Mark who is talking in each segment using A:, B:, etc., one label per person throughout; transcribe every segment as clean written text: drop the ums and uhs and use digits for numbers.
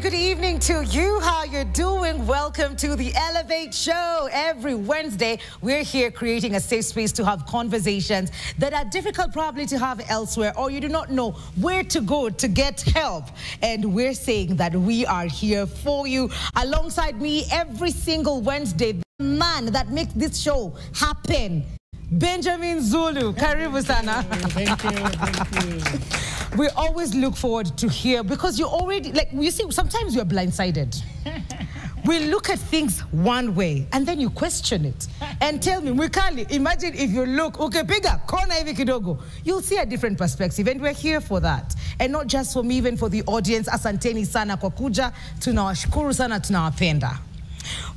A: good evening to you. How you doing? Welcome to the Elevate Show. Every Wednesday, we're here creating a safe space to have conversations that are difficult probably to have elsewhere, or you do not know where to go to get help. And we're saying that we are here for you. Alongside me every single Wednesday, the man that makes this show happen, Benjamin Zulu. Karibu sana.
B: Thank you.
A: We always look forward to hear, because you already, like, you see, sometimes you're blindsided. We look at things one way and then you question it. And tell me, Mwikali, imagine if you look, okay, piga, kona hivi kidogo, you'll see a different perspective, and we're here for that. And not just for me, even for the audience. Asanteni sana kwa kuja, tunawashukuru sana, tunawapenda.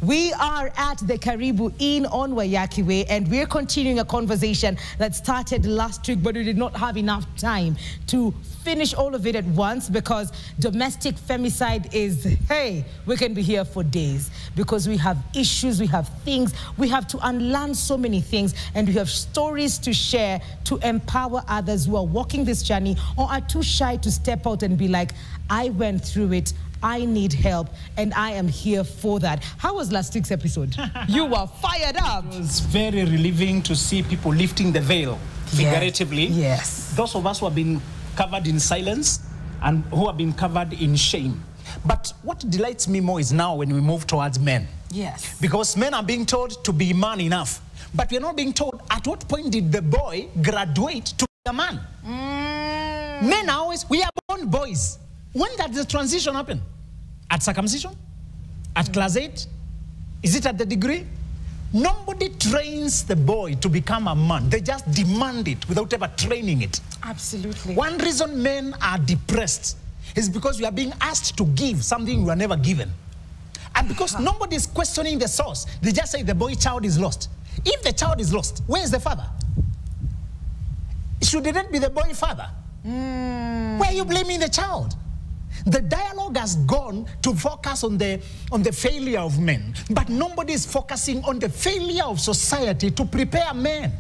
A: We are at the Karibu Inn on Wayaki Way, and we're continuing a conversation that started last week, but we did not have enough time to finish all of it at once, because domestic femicide is, hey, we can be here for days, because we have issues, we have things, we have to unlearn so many things, and we have stories to share to empower others who are walking this journey or are too shy to step out and be like, I went through it, I need help, and I am here for that. How was last week's episode? You were fired up.
B: It was very relieving to see people lifting the veil, figuratively.
A: Yes.
B: Those of us who have been covered in silence and who have been covered in shame. But what delights me more is now when we move towards men.
A: Yes.
B: Because men are being told to be man enough. But we're not being told at what point did the boy graduate to be a man. Men are always, we are born boys. When did the transition happen? At circumcision? At class 8? Is it at the degree? Nobody trains the boy to become a man. They just demand it without ever training it.
A: Absolutely.
B: One reason men are depressed is because we are being asked to give something we were never given. And because nobody is questioning the source, they just say the boy child is lost. If the child is lost, where is the father? Should it not be the boy father? Why are you blaming the child? The dialogue has gone to focus on the failure of men, but nobody is focusing on the failure of society to prepare men.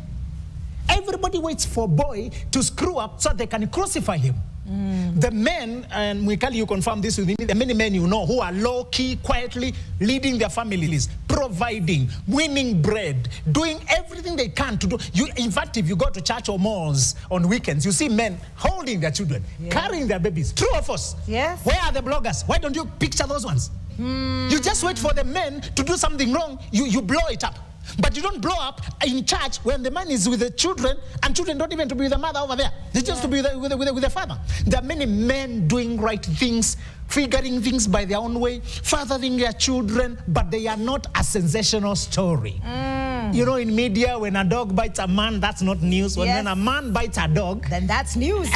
B: Everybody waits for boy to screw up so they can crucify him. The men, and Mwikali, you confirm this with me, the many men you know who are low-key, quietly leading their families, providing, winning bread, doing everything they can to do. In fact, if you go to church or malls on weekends, you see men holding their children, carrying their babies. True or false?
A: Yes.
B: Where are the bloggers? Why don't you picture those ones? You just wait for the men to do something wrong, you blow it up. But you don't blow up in church when the man is with the children, and children don't even to be with the mother over there. They just to be with the father. There are many men doing right things, figuring things by their own way, fathering their children, but they are not a sensational story. You know, in media, when a dog bites a man, that's not news. When a man bites a dog,
A: then that's news.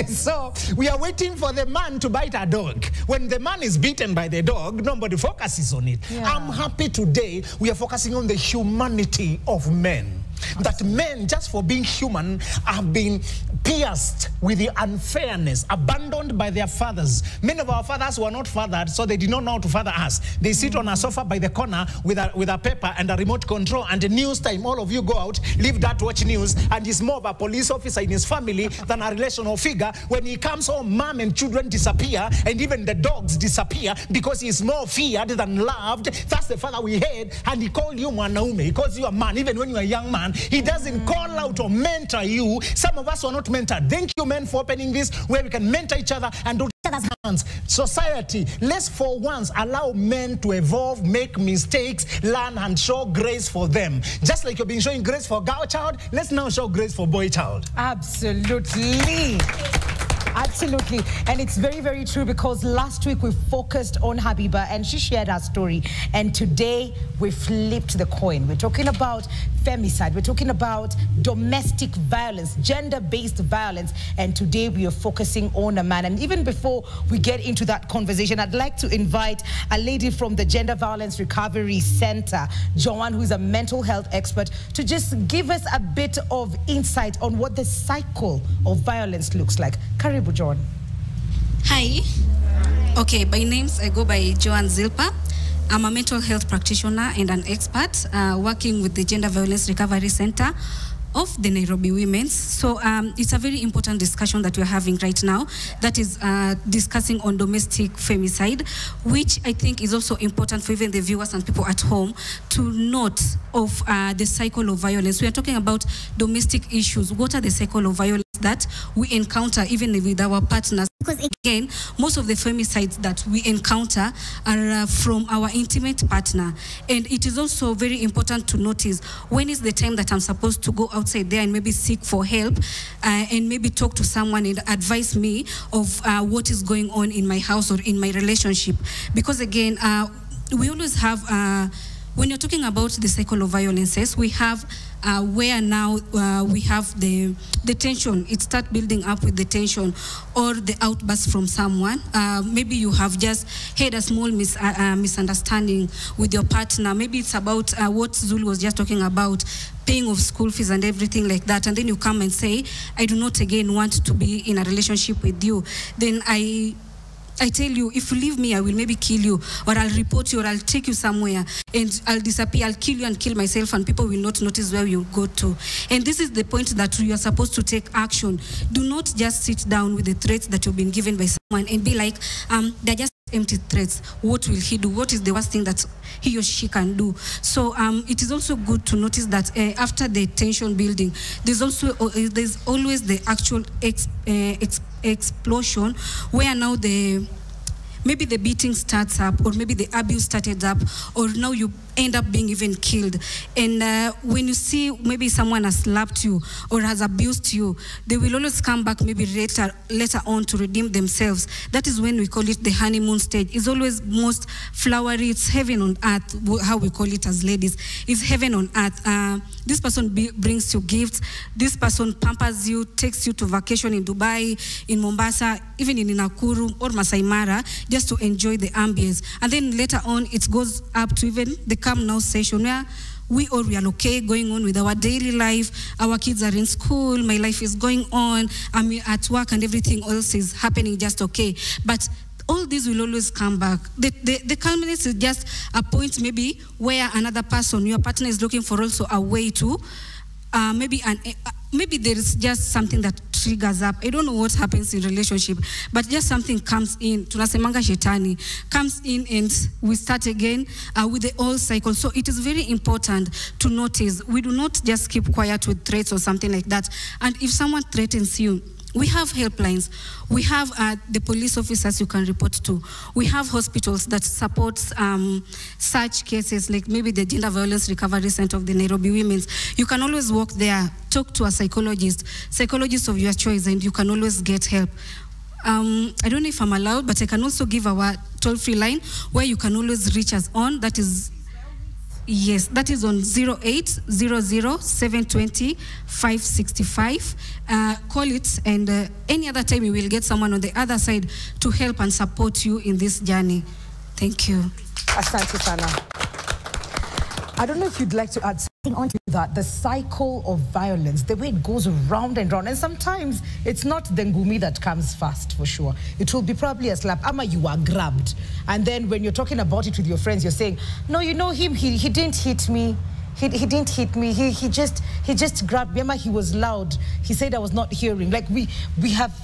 B: So we are waiting for the man to bite a dog. When the man is beaten by the dog, nobody focuses on it. I'm happy today we are focusing on the humanity of men. That men, just for being human, have been pierced with the unfairness, abandoned by their fathers. Many of our fathers were not fathered, so they did not know how to father us. They sit on a sofa by the corner with a paper and a remote control, and the news time, all of you go out, leave that, watch news, and he's more of a police officer in his family than a relational figure. When he comes home, mom and children disappear, and even the dogs disappear, because he's more feared than loved. That's the father we had, and he called you mwanaume, he calls you a man, even when you're a young man. He doesn't call out or mentor you. Some of us are not mentored. Thank you, men, for opening this, where we can mentor each other and do each other's hands. Society, let's for once allow men to evolve, make mistakes, learn, and show grace for them. Just like you've been showing grace for girl child, let's now show grace for boy child.
A: Absolutely. Absolutely. And it's very, very true, because last week we focused on Habiba and she shared her story. And today we flipped the coin. We're talking about femicide. We're talking about domestic violence, gender-based violence. And today we are focusing on a man. And even before we get into that conversation, I'd like to invite a lady from the Gender Violence Recovery Center, Joanne, who is a mental health expert, to just give us a bit of insight on what the cycle of violence looks like. Karibu, John.
C: Hi. Okay, by names, I go by Joanne Zilpa. I'm a mental health practitioner and an expert working with the Gender Violence Recovery Center of the Nairobi Women's. So it's a very important discussion that we're having right now, that is discussing on domestic femicide, which I think is also important for even the viewers and people at home to note of the cycle of violence. We are talking about domestic issues. What are the cycle of violence that we encounter even with our partners? Because again, most of the femicides that we encounter are from our intimate partner. And it is also very important to notice when is the time that I'm supposed to go outside there and maybe seek for help and maybe talk to someone and advise me of what is going on in my house or in my relationship. Because again, we always have, when you're talking about the cycle of violences, we have where now we have the tension. It starts building up with the tension or the outburst from someone. Maybe you have just had a small misunderstanding with your partner. Maybe it's about what Zulu was just talking about, paying of school fees and everything like that. And then you come and say, I do not again want to be in a relationship with you. Then I tell you, if you leave me, I will maybe kill you, or I'll report you, or I'll take you somewhere, and I'll disappear, I'll kill you and kill myself, and people will not notice where you go to. And this is the point that you are supposed to take action. Do not just sit down with the threats that you've been given by someone and be like, they're just empty threats. What will he do? What is the worst thing that he or she can do? So it is also good to notice that after the tension building, there's always the actual explosion, where now maybe the beating starts up, or maybe the abuse started up, or now you end up being even killed. And when you see maybe someone has slapped you or has abused you, they will always come back maybe later on to redeem themselves. That is when we call it the honeymoon stage. It's always most flowery. It's heaven on earth, how we call it as ladies. It's heaven on earth. This person brings you gifts. This person pampers you, takes you to vacation in Dubai, in Mombasa, even in Nakuru or Masai Mara, just to enjoy the ambience. And then later on, it goes up to even the come now session where we are okay going on with our daily life. Our kids are in school, my life is going on, I'm at work, and everything else is happening just okay. But all this will always come back. The culmination is just a point maybe where another person, your partner, is looking for also a way to maybe there is just something that triggers up. I don't know what happens in relationship, but just something comes in. Tunasemanga shetani comes in, and we start again with the old cycle. So it is very important to notice. We do not just keep quiet with threats or something like that. And if someone threatens you, we have helplines. We have the police officers you can report to. We have hospitals that support such cases, like maybe the Gender Violence Recovery Center of the Nairobi Women's. You can always walk there, talk to a psychologist of your choice, and you can always get help. I don't know if I'm allowed, but I can also give our toll-free line where you can always reach us on. That is, yes, that is on 0800 720 565. Call it, and any other time you will get someone on the other side to help and support you in this journey. Thank you.
A: Asante sana. I don't know if you'd like to add something onto that, the cycle of violence, the way it goes round and round. And sometimes it's not the ngumi that comes first, for sure. It will be probably a slap. Ama, you are grabbed. And then when you're talking about it with your friends, you're saying, no, you know him, he didn't hit me. He didn't hit me. He just grabbed me. Ama, he was loud. He said I was not hearing. Like we have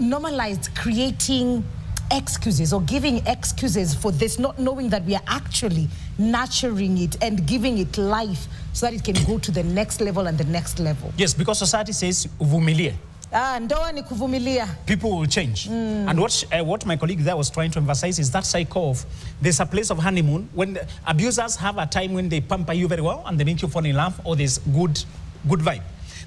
A: normalized creating excuses or giving excuses for this, not knowing that we are actually nurturing it and giving it life so that it can go to the next level and the next level.
B: Yes, because society says vumilie.
A: Ndoa ni kuvumilia.
B: People will change. And what my colleague there was trying to emphasize is that cycle of, there's a place of honeymoon when the abusers have a time when they pamper you very well and they make you fall in love, or there's good vibe.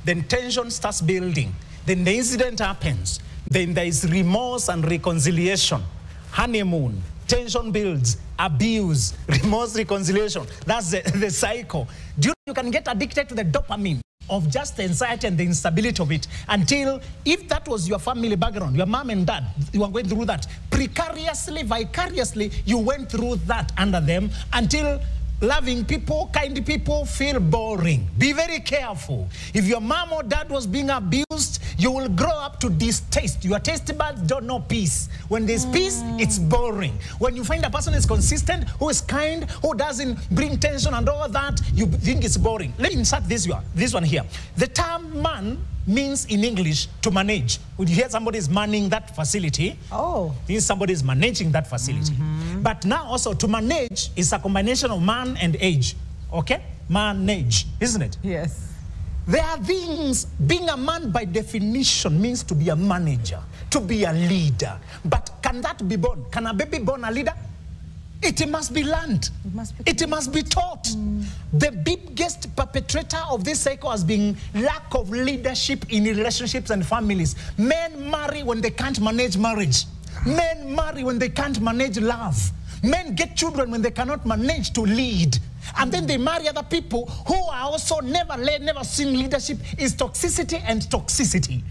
B: Then tension starts building. Then the incident happens. Then there is remorse and reconciliation. Honeymoon, tension builds, abuse, remorse, reconciliation. That's the cycle. You can get addicted to the dopamine of just the anxiety and the instability of it until, if that was your family background, your mom and dad, you were going through that precariously, vicariously, you went through that under them until loving people, kind people feel boring. Be very careful. If your mom or dad was being abused, You will grow up to distaste. Your taste buds don't know peace. When there's peace, it's boring. When you find a person is consistent, who is kind, who doesn't bring tension and all that, you think it's boring. Let me insert this one here. The term man means in English to manage. When you hear somebody is manning that facility, means somebody is managing that facility. But now also to manage is a combination of man and age. Okay? Manage, isn't it?
A: Yes.
B: There are things, being a man by definition means to be a manager, to be a leader. But can that be born? Can a baby born a leader? It must be learned. It must be taught. The biggest perpetrator of this cycle has been lack of leadership in relationships and families. Men marry when they can't manage marriage. Men marry when they can't manage love. Men get children when they cannot manage to lead. And then they marry other people who are also never led, never seen leadership. Is toxicity and toxicity.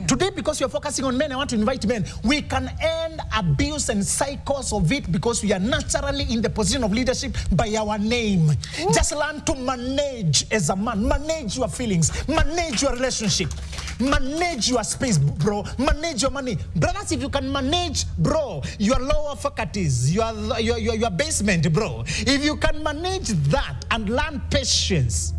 B: Today, because you're focusing on men, I want to invite men. We can end abuse and cycles of it because we are naturally in the position of leadership by our name. Just learn to manage as a man. Manage your feelings. Manage your relationship. Manage your space, bro. Manage your money. Brothers, if you can manage, bro, your lower faculties, your basement, bro. If you can manage that and learn patience,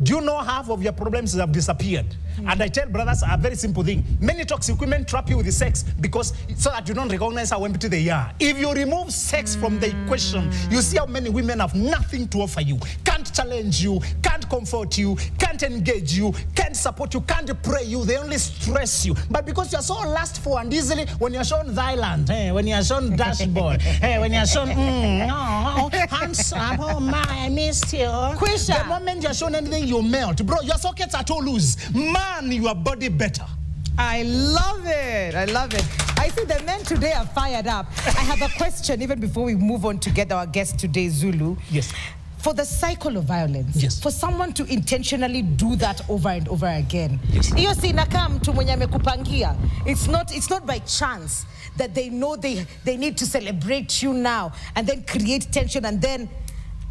B: do you know half of your problems have disappeared? And I tell brothers a very simple thing. Many toxic women trap you with the sex because so that you don't recognize how empty they are. If you remove sex from the equation, you see how many women have nothing to offer you. Can't challenge you, can't comfort you, can't engage you, can't support you, can't pray you. They only stress you. But because you're so lustful and easily, when you're shown Thailand, when you're shown dashboard, when you're shown, hands up, oh my, I missed you. The moment you're shown anything, you melt. Bro, your sockets are too loose. Man, your body better.
A: I love it. I love it. I see the men today are fired up. I have a question even before we move on to get our guest today, Zulu.
B: Yes.
A: For the cycle of violence,
B: yes,
A: for someone to intentionally do that over and over again,
B: yes,
A: it's not by chance that they know they need to celebrate you now and then create tension and then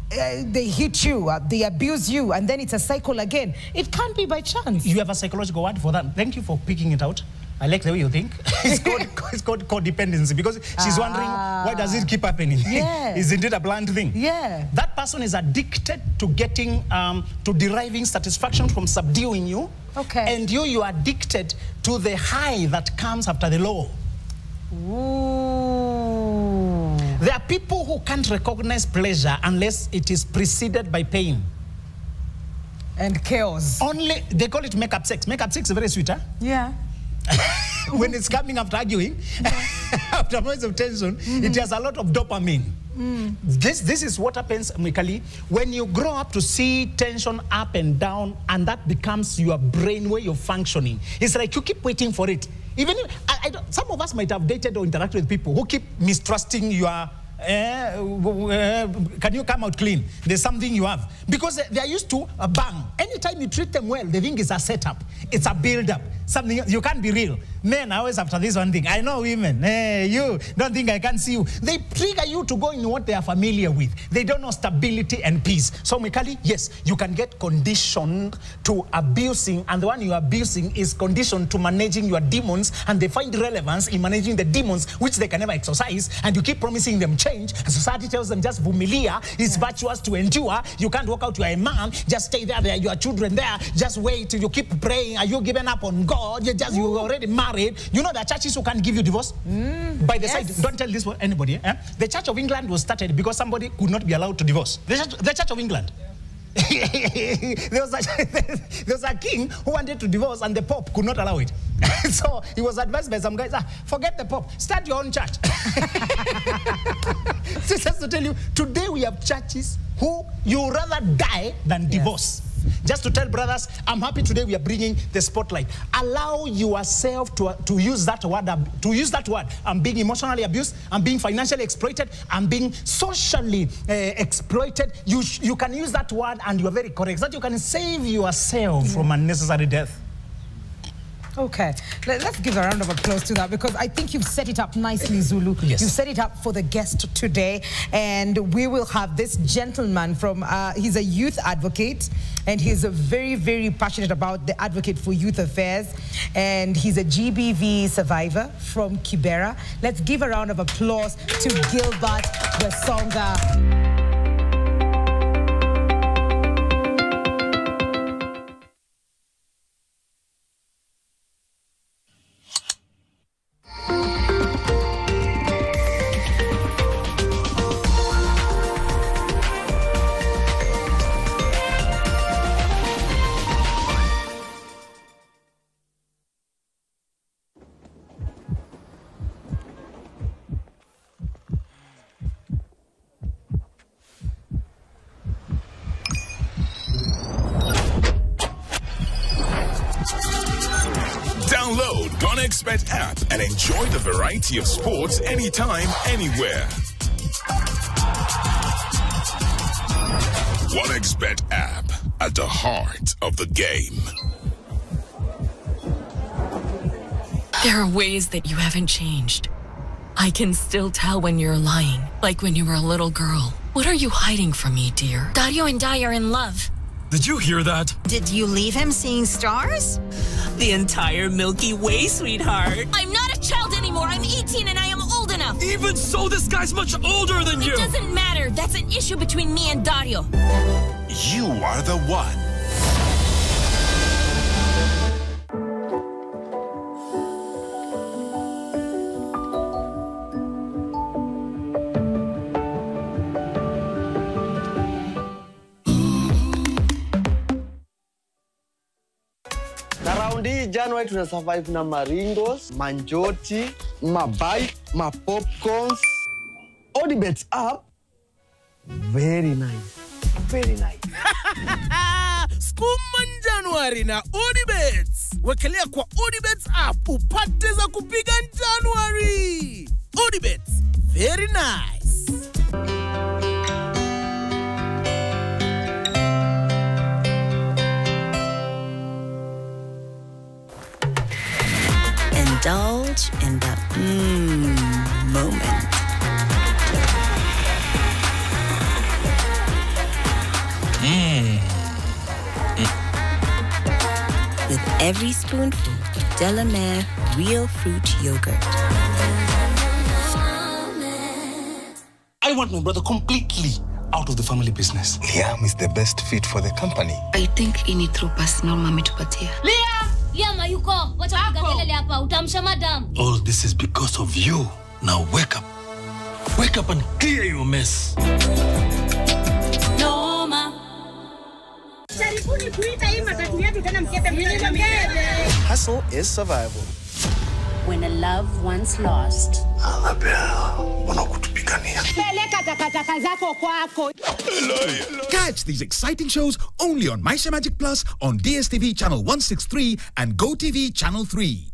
A: they hit you, they abuse you, and then it's a cycle again. It can't be by chance.
B: You have a psychological word for that. Thank you for picking it out. I like the way you think. It's called codependency, because she's wondering, why does it keep happening?
A: Yeah.
B: Isn't it a blunt thing?
A: Yeah.
B: That person is addicted to getting, to deriving satisfaction from subduing you.
A: Okay.
B: And you are addicted to the high that comes after the low.
A: Ooh.
B: There are people who can't recognize pleasure unless it is preceded by pain.
A: And chaos.
B: Only, they call it make-up sex. Make-up sex is very sweet, huh?
A: Yeah.
B: When it's coming after arguing, after moments of tension, it has a lot of dopamine. This is what happens, Mikali, when you grow up to see tension up and down, and that becomes your brain way of functioning. It's like you keep waiting for it. Even if, some of us might have dated or interacted with people who keep mistrusting your can you come out clean? There's something you have. Because they are used to a bang. Anytime you treat them well, they think it's a setup. It's a build-up. Something you can't be real. Men are always after this one thing. I know women. Hey, you don't think I can see you. They trigger you to go in what they are familiar with. They don't know stability and peace. So, Mikali, yes, you can get conditioned to abusing, and the one you are abusing is conditioned to managing your demons, and they find relevance in managing the demons which they can never exercise, and you keep promising them change. And society tells them just vumilia, it's virtuous to endure. You can't walk out, you are a man, just stay there, there are your children there, just wait till you keep praying. Are you giving up on God? You're already married. You know there are churches who can't give you divorce? By the side, don't tell this to anybody. The Church of England was started because somebody could not be allowed to divorce. The Church of England. there was a king who wanted to divorce, and the Pope could not allow it. So he was advised by some guys, forget the Pope, start your own church. So just to tell you, today we have churches who you rather die than divorce. Yes. Just to tell brothers, I'm happy today we are bringing the spotlight. Allow yourself to use that word. I'm being emotionally abused. I'm being financially exploited. I'm being socially exploited. You can use that word, and you are very correct. That you can save yourself from unnecessary death.
A: Okay, let's give a round of applause to that, because I think you've set it up nicely, Zulu.
B: Yes.
A: You've set it up for the guest today, and we will have this gentleman from, he's a youth advocate, and he's a very, very passionate about the advocate for youth affairs, and he's a GBV survivor from Kibera. Let's give a round of applause to Gilbert Wesonga.
D: Download OneXBet app and enjoy the variety of sports anytime, anywhere. OneXBet app, at the heart of the game.
E: There are ways that you haven't changed. I can still tell when you're lying, like when you were a little girl. What are you hiding from me, dear?
F: Dario and Di are in love.
G: Did you hear that?
F: Did you leave him seeing stars?
H: The entire Milky Way, sweetheart.
F: I'm not a child anymore. I'm 18 and I am old enough.
G: Even so, this guy's much older than you.
F: It doesn't matter. That's an issue between me and Dario.
D: You are the one.
I: Raundi January tuna survive na maringos, manjoti, mabike, popcorns. Odibets app, very nice, very nice.
J: Skuman January na Odibets. Wekelea kwa Odibets app upate za kupiga January. Odibets, very nice.
H: Indulge in the moment. With every spoonful of Delamere real fruit yogurt.
G: I want my brother completely out of the family business.
K: Liam is the best fit for the company.
C: I think ini through personal mametupatia.
F: Liam, ayuko. Wacha kugagelele hapa. Utamsha madam.
G: All this is because of you. Now wake up. Wake up and clear your mess.
F: No, ma.
B: Hustle is survival.
L: When a loved one's lost.
M: Catch these exciting shows only on Maisha Magic Plus on DSTV channel 163 and GoTV channel 3.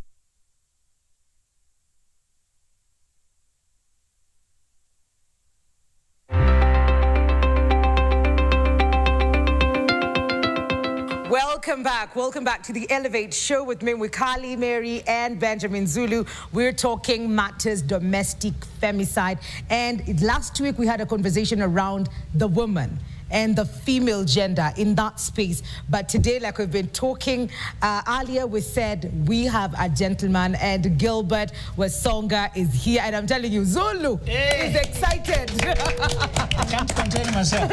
A: Welcome back to the Elevate Show with me, with Carly, Mary, and Benjamin Zulu. We're talking matters domestic femicide. And last week we had a conversation around the woman and the female gender in that space. But today, like we've been talking earlier, we said we have a gentleman, and Gilbert Wesonga is here. And I'm telling you, Zulu is excited.
B: I can't contain myself.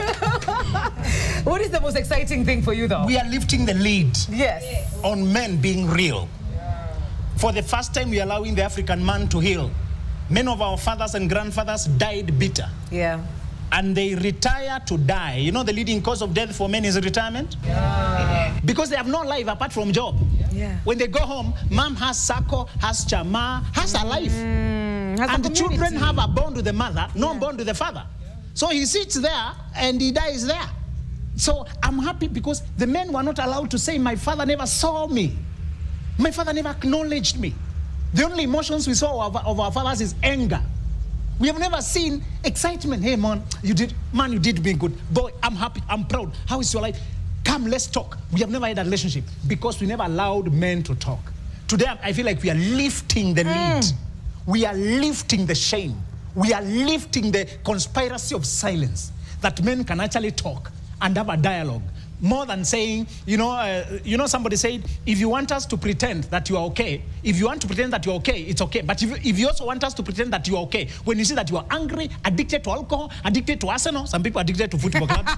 A: What is the most exciting thing for you, though?
B: We are lifting the lead
A: on
B: men being real. For the first time, we are allowing the African man to heal. Many of our fathers and grandfathers died bitter.
A: Yeah.
B: And they retire to die. You know the leading cause of death for men is retirement? Yeah. Because they have no life apart from job. Yeah. When they go home, mom has Sako, has Chama, has a life. And the children have a bond with the mother, no bond with the father. So he sits there and he dies there. So I'm happy because the men were not allowed to say, my father never saw me. My father never acknowledged me. The only emotions we saw of our fathers is anger. We have never seen excitement. Hey, man, you did me good. Boy, I'm happy, I'm proud. How is your life? Come, let's talk. We have never had a relationship because we never allowed men to talk. Today, I feel like we are lifting the lid. We are lifting the shame. We are lifting the conspiracy of silence, that men can actually talk and have a dialogue. More than saying, somebody said, if you want us to pretend that you are okay, if you want to pretend that you're okay, it's okay. But if you also want us to pretend that you are okay, when you see that you are angry, addicted to alcohol, addicted to Arsenal, some people are addicted to football clubs,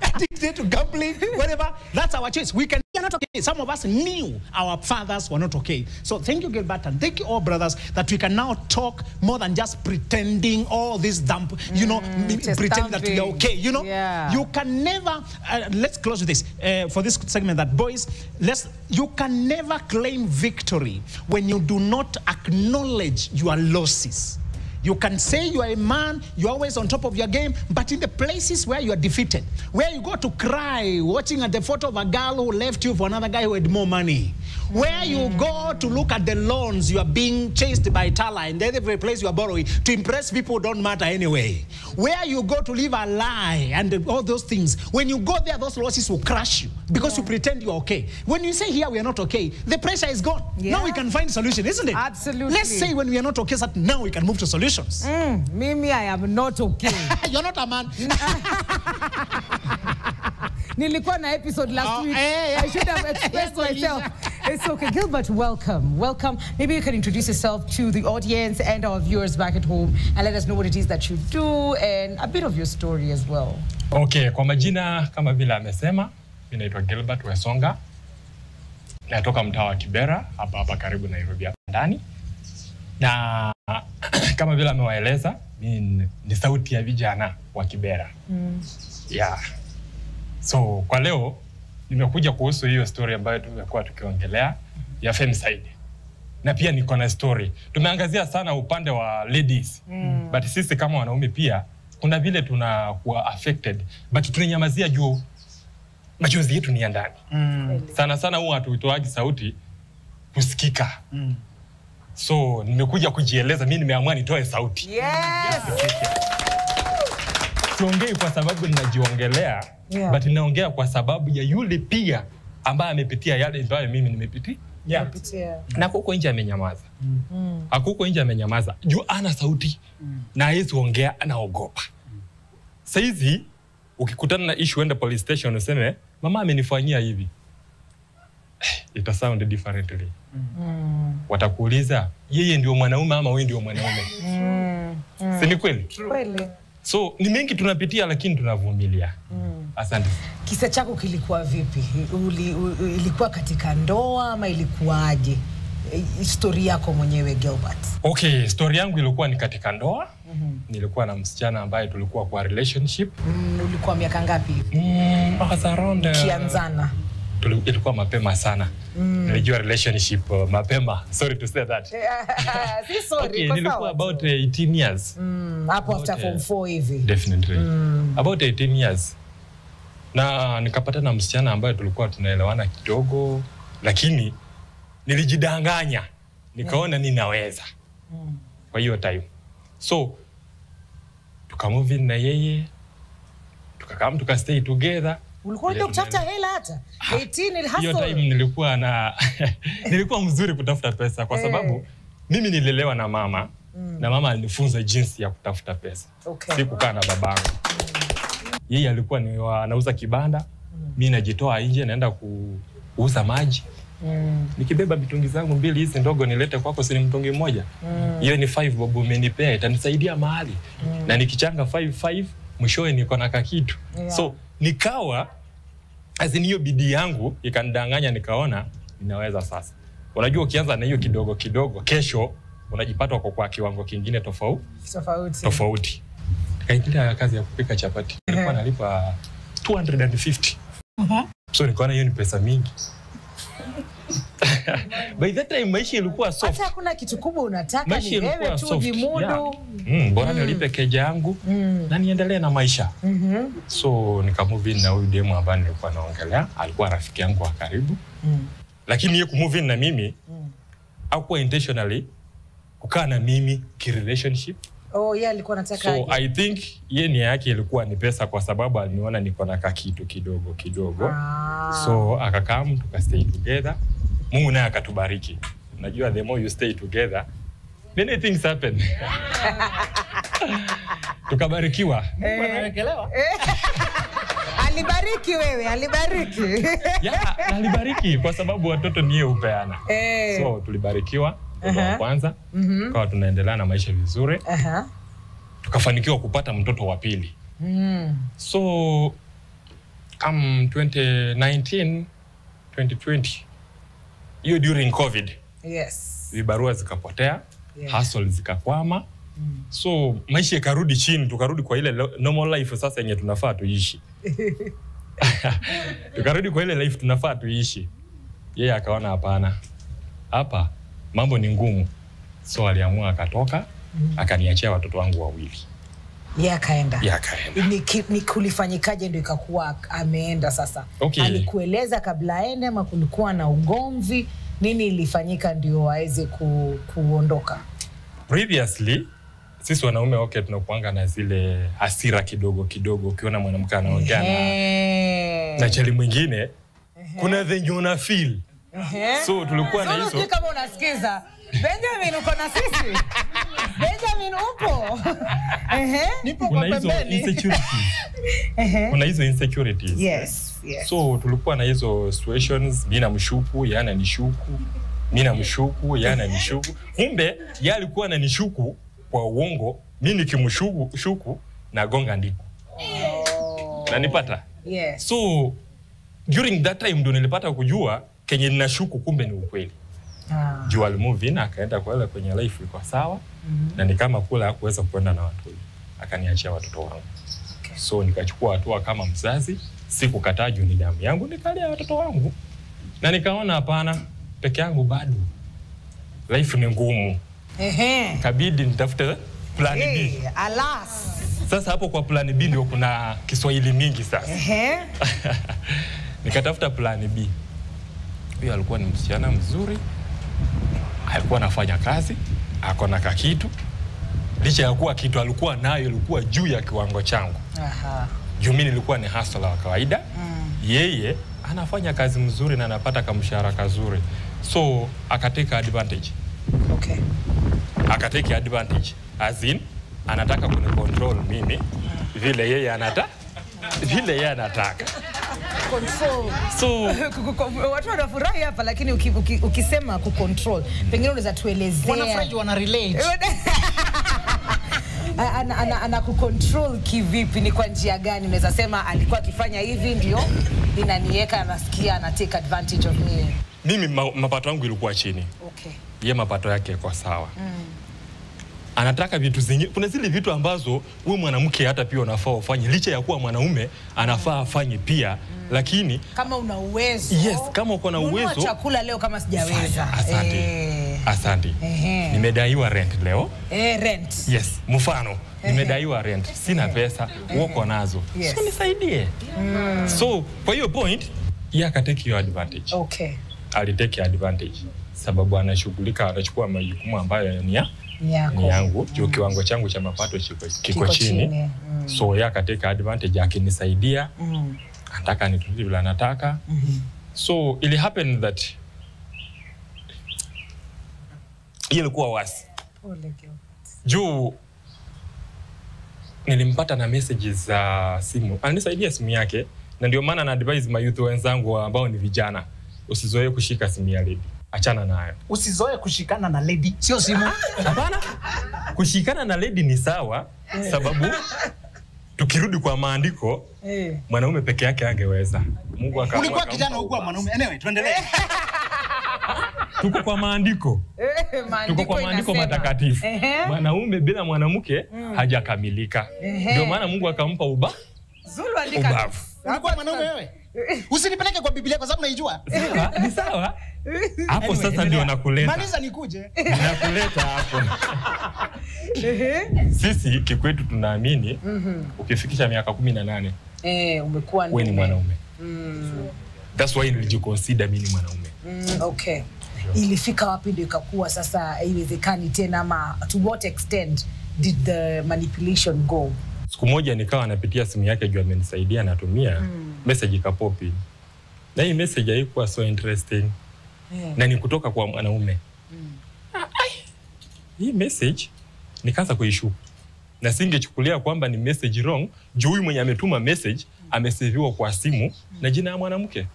B: addicted to gambling, whatever, that's our choice. We are not okay. Some of us knew our fathers were not okay. So thank you, Gilbert, and thank you all, brothers, that we can now talk more than just pretending all this dump, pretend that we are okay. You can never, let's close with this, for this segment, that boys, you can never claim victory when you do not acknowledge your losses. You can say you are a man, you're always on top of your game, but in the places where you are defeated, where you go to cry, watching at the photo of a girl who left you for another guy who had more money, where you go to look at the loans you are being chased by Tala and every place you are borrowing to impress people who don't matter anyway, where you go to live a lie and all those things, when you go there, those losses will crush you because you pretend you're okay. When you say here we are not okay, the pressure is gone. Now we can find solution, isn't it?
A: Absolutely.
B: Let's say when we are not okay, now we can move to solutions.
A: Mimi, I am not okay.
B: You're not a man.
A: Nilikuwa na episode last week. I should have expressed myself. It's okay. Gilbert, welcome. Welcome. Maybe you can introduce yourself to the audience and our viewers back at home and let us know what it is that you do and a bit of your story as well.
N: Okay, kwa majina kama vile amesema, mimi naitwa Gilbert Wesonga. Natoka mtaa wa Kibera, hapa karibu na Nairobi hapa ndani. Na kama vile amewaeleza, mimi ni sauti ya vijana wa Kibera. So kwa leo nimekuja kuhusu hiyo story ambayo tumekuwa tukiongelea ya femicide. Na pia niko na story. Tumeangazia sana upande wa ladies. But sisi kama wanaume pia kuna vile tunakuwa affected, but tunanyamazia juu machozi yetu ni ya ndani. Sana sana huwa hatuitoaji sauti kusikika. So nimekuja kujieleza, mimi nimeamua nitoe sauti. Siongei kwa sababu ninajiongelea, but ninaongea kwa sababu ya yule pia ambaye amepitia yale ambayo mimi nimepitia. Na huko nje amenyamaza. Huko nje amenyamaza. Juu ana sauti na hawezi ongea, anaogopa. Saizi ukikutana na issue enda police station useme mama amenifanyia hivi. It sound differently. Watakuuliza yeye ndio mwanaume ama wewe ndio mwanaume. Si ni kweli?
A: Kweli.
N: So ni mengi tunapitia lakini tunavumilia. Asante.
A: Kisa chako kilikuwa vipi? Ilikuwa katika ndoa ama ilikuwaje? Story yako mwenyewe Gilbert.
N: Okay, story yangu ilikuwa ni katika ndoa. Nilikuwa na msichana ambaye tulikuwa kwa relationship.
A: Ulikuwa miaka ngapi hivi?
N: Around
A: kianzana.
N: Ilikuwa mapema sana. Nilijua relationship mapema. Sorry to say that.
A: Si sorry.
N: Okay, nilikuwa about 18 years.
A: Hapo after form 4 hivi.
N: Definitely. About 18 years. Na nikapata na msichana ambaye tulikuwa tunaelewana kidogo, lakini nilijidanganya. Nikaona ninaweza. Kwa hiyo time. So tukamove in na yeye. Tukakam tukastay together.
A: Ulikuwa unataka kutafuta hela hata? 18 hustle.
N: Hiyo time nilikuwa mzuri kutafuta pesa kwa sababu mimi nilelewa na mama na mama alinifunza jinsi ya kutafuta pesa. Sikukaa na babangu. Yeye alikuwa anauza kibanda, mimi najitoa nje naenda kuuza maji. Nikibeba mitungi zangu 2 hizi ndogo nilete kwako si mtungi mmoja. Hiyo ni 5 bob umenipea itanisaidia mahali. Na nikichanga 5 mwishowe niko na kakitu. So nikawa hiyo bidii yangu ikanidanganya, nikaona ninaweza sasa. Unajua ukianza na hiyo kidogo kidogo, kesho unajipata kwa kiwango kingine tofauti. Nikaingia kazi ya kupika chapati. Nilikuwa nalipa 250. So nikaona hiyo ni pesa mingi. By that time maisha ilikuwa soft.
A: Hata hakuna kitu kubwa unataka, ni wewe tu jimudu.
N: Bora nilipe keja yangu na niendelee na maisha. So nikamove in na huyu demo ambaye nilikuwa naongelea, alikuwa rafiki yangu wa karibu. Lakini yeye kumove in na mimi hakuwa intentionally kukaa na mimi ki relationship.
A: Yeye alikuwa anataka.
N: So I think yeye nia yake ilikuwa ni pesa kwa sababu aliniona niko na kitu kidogo. So akakam tukastay together. Mungu naye akatubariki. Unajua the more you stay together, many things happen. Tukabarikiwa.
A: Alibariki wewe, alibariki.
N: Ya, alibariki kwa sababu watoto niye upeana. So tulibarikiwa kwa kwanza. Kwa tunaendelea na maisha vizuri. Tukafanikiwa kupata mtoto wa pili. So come 2019 2020 hiyo during COVID.
A: Yes.
N: Vibarua zikapotea, hustle zikakwama. So maisha yakarudi chini, tukarudi kwa ile normal life sasa yenye tunafaa tuishi. Tukarudi kwa ile life tunafaa tuishi. Yeye akaona hapana. Hapa mambo ni ngumu. So aliamua akatoka, akaniachia watoto wangu wawili.
A: Yeye akaenda.
N: Yeye akaenda.
A: Ni kulifanyikaje ndio ikakuwa ameenda sasa?
N: Okay.
A: Alikueleza kabla aende ama kulikuwa na ugomvi? Nini ilifanyika ndio aweze kuondoka?
N: Previously sisi wanaume tunakuanga na zile hasira kidogo kidogo ukiona mwanamke anaongea na chali mwingine kuna venye una feel. So tulikuwa na hizo.
A: Kama unasikiza Benjamin uko na sisi? Benjamin upo?
N: Nipo kwa pembeni. Kuna hizo insecurities.
A: Yes, yes.
N: So tulikuwa na hizo situations, mimi namshuku, yeye ananishuku, mimi namshuku, yeye ananishuku. Kumbe yeye alikuwa ananishuku kwa uongo, mimi nikimshuku na gonga ndiko. Unanipata?
A: Yes.
N: So during that time ndo nilipata kujua kenye ninashuku kumbe ni ukweli. Juu alimove in akaenda kwa kwenye life iko sawa na ni kama kula hakuweza kwenda na watu. Akaniachia watoto wangu. So nikachukua hatua kama mzazi, sikukataa juu ni damu yangu, nikalea watoto wangu. Na nikaona hapana, peke yangu bado. Life ni ngumu. Kabidi nitafute plan B.
A: Alas.
N: Sasa hapo kwa plan B ndio kuna Kiswahili mingi sasa. Nikatafuta plan B. Huyo alikuwa ni msichana mzuri. Alikuwa anafanya kazi, ako na kakitu. Licha ya kuwa kitu alikuwa nayo ilikuwa juu ya kiwango changu. Juu mimi nilikuwa ni hustler wa kawaida. Yeye anafanya kazi mzuri na anapata kamshahara kazuri. So akateka advantage.
A: Okay.
N: Akateka advantage. As in anataka kunicontrol mimi vile yeye anataka.
A: Control.
N: So
A: watu wanafurahi hapa lakini ukisema kucontrol pengine unaweza tuelezea.
B: Wanafurahi wana relate.
A: Ana kucontrol kivipi, ni kwa njia gani? Unaweza sema alikuwa akifanya hivi ndio inaniweka anasikia ana take advantage of me.
N: Mimi mapato yangu ilikuwa chini.
A: Okay.
N: Yeye mapato yake yako sawa. Anataka vitu zingine. Kuna zile vitu ambazo wewe mwanamke hata pia unafaa ufanye, licha ya kuwa mwanaume anafaa afanye pia, lakini
A: kama una uwezo.
N: Yes, kama uko na uwezo.
A: Nunua chakula leo kama sijaweza.
N: Asante. Asante. Nimedaiwa rent leo.
A: Rent.
N: Yes, mfano nimedaiwa rent, sina pesa, uko nazo. So nisaidie. So kwa hiyo point yeye akatake hiyo advantage.
A: Okay.
N: Alitake advantage sababu anashughulika, anachukua majukumu ambayo ni yangu, juu kiwango changu cha mapato kiko chini. So yeye akateka advantage akinisaidia. Anataka nitudie bila nataka. So it happened that ilikuwa wasi. Juu nilimpata na messages za simu. Anisaidia simu yake na ndio maana na advise my youth wenzangu ambao ni vijana, usizoee kushika simu ya lady. Achana nayo.
B: Usizoe kushikana na lady, sio simu.
N: Hapana. Kushikana na lady ni sawa sababu tukirudi kwa maandiko mwanaume peke yake angeweza. Mungu akaamua.
B: Ulikuwa kijana huko mwanaume. Anyway, tuendelee.
N: Tuko kwa maandiko. Tuko kwa maandiko matakatifu. Mwanaume bila mwanamke hajakamilika. Ndio maana Mungu akampa
A: Zulu andika.
B: Ulikuwa mwanaume wewe? Usinipeleke kwa Biblia kwa sababu naijua.
N: Sawa, ni sawa. Hapo sasa ndio nakuleta.
B: Maliza nikuje.
N: Nakuleta hapo. Sisi kikwetu tunaamini ukifikisha miaka 18
A: umekuwa
N: wewe ni mwanaume. That's why nilijiconsider mimi ni mwanaume.
A: Okay. Ilifika wapi ndio ikakuwa sasa haiwezekani tena, ama to what extent did the manipulation go?
N: Siku moja nikawa napitia simu yake juu amenisaidia natumia, message ikapopi. Na hii message haikuwa so interesting. na ni kutoka kwa mwanaume. Hii message nikaanza kuishuku. Na singechukulia kwamba ni message wrong, juu huyu mwenye ametuma message ameseviwa kwa simu na jina ya mwanamke.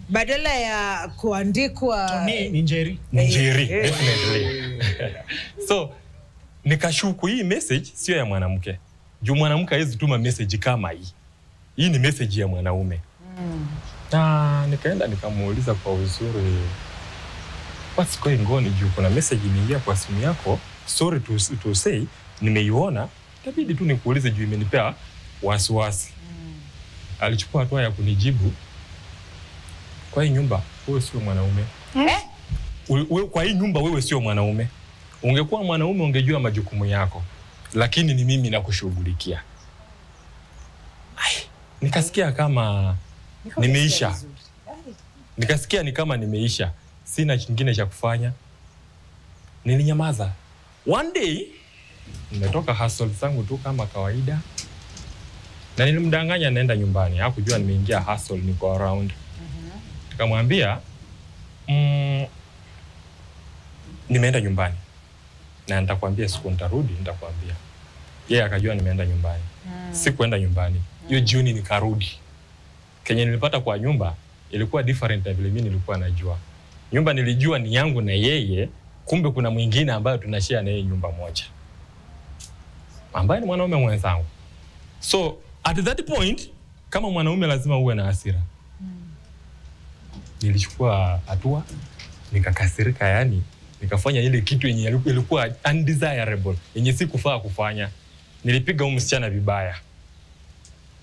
A: Badala ya kuandikwa
B: ni Njeri.
N: Njeri, definitely. So nikashuku hii message sio ya mwanamke. Juu mwanamke hawezi tuma message kama hii. Hii ni message ya mwanaume. Nikaenda nikamuuliza kwa uzuri, what's going on? Juu kuna message imeingia kwa simu yako, sorry to say, nimeiona, itabidi tu nikuulize juu imenipea wasiwasi. Alichukua hatua ya kunijibu, kwa hii nyumba wewe sio mwanaume. Kwa hii nyumba wewe sio mwanaume. Ungekuwa mwanaume ungejua majukumu yako, lakini ni mimi nakushughulikia. Nikasikia kama nimeisha. Nikasikia ni kama nimeisha. Sina kingine cha kufanya. Nilinyamaza. One day nimetoka hustle zangu tu kama kawaida. Na nilimdanganya naenda nyumbani. Hakujua nimeingia hustle, niko around. Nikamwambia nimeenda nyumbani. Na nitakwambia siku nitarudi, nitakwambia. Yeye akajua nimeenda nyumbani. Sikuenda nyumbani. Hiyo jioni nikarudi. Kenye nilipata kwa nyumba ilikuwa different na vile mimi nilikuwa najua. Nyumba nilijua ni yangu na yeye, kumbe kuna mwingine ambaye tunashare na yeye nyumba moja, ambaye ni mwanaume mwenzangu. So at that point, kama mwanaume lazima uwe na hasira. Nilichukua hatua, nikakasirika, yani nikafanya ile kitu yenye ilikuwa undesirable, yenye sikufaa kufanya. Nilipiga huyu msichana vibaya.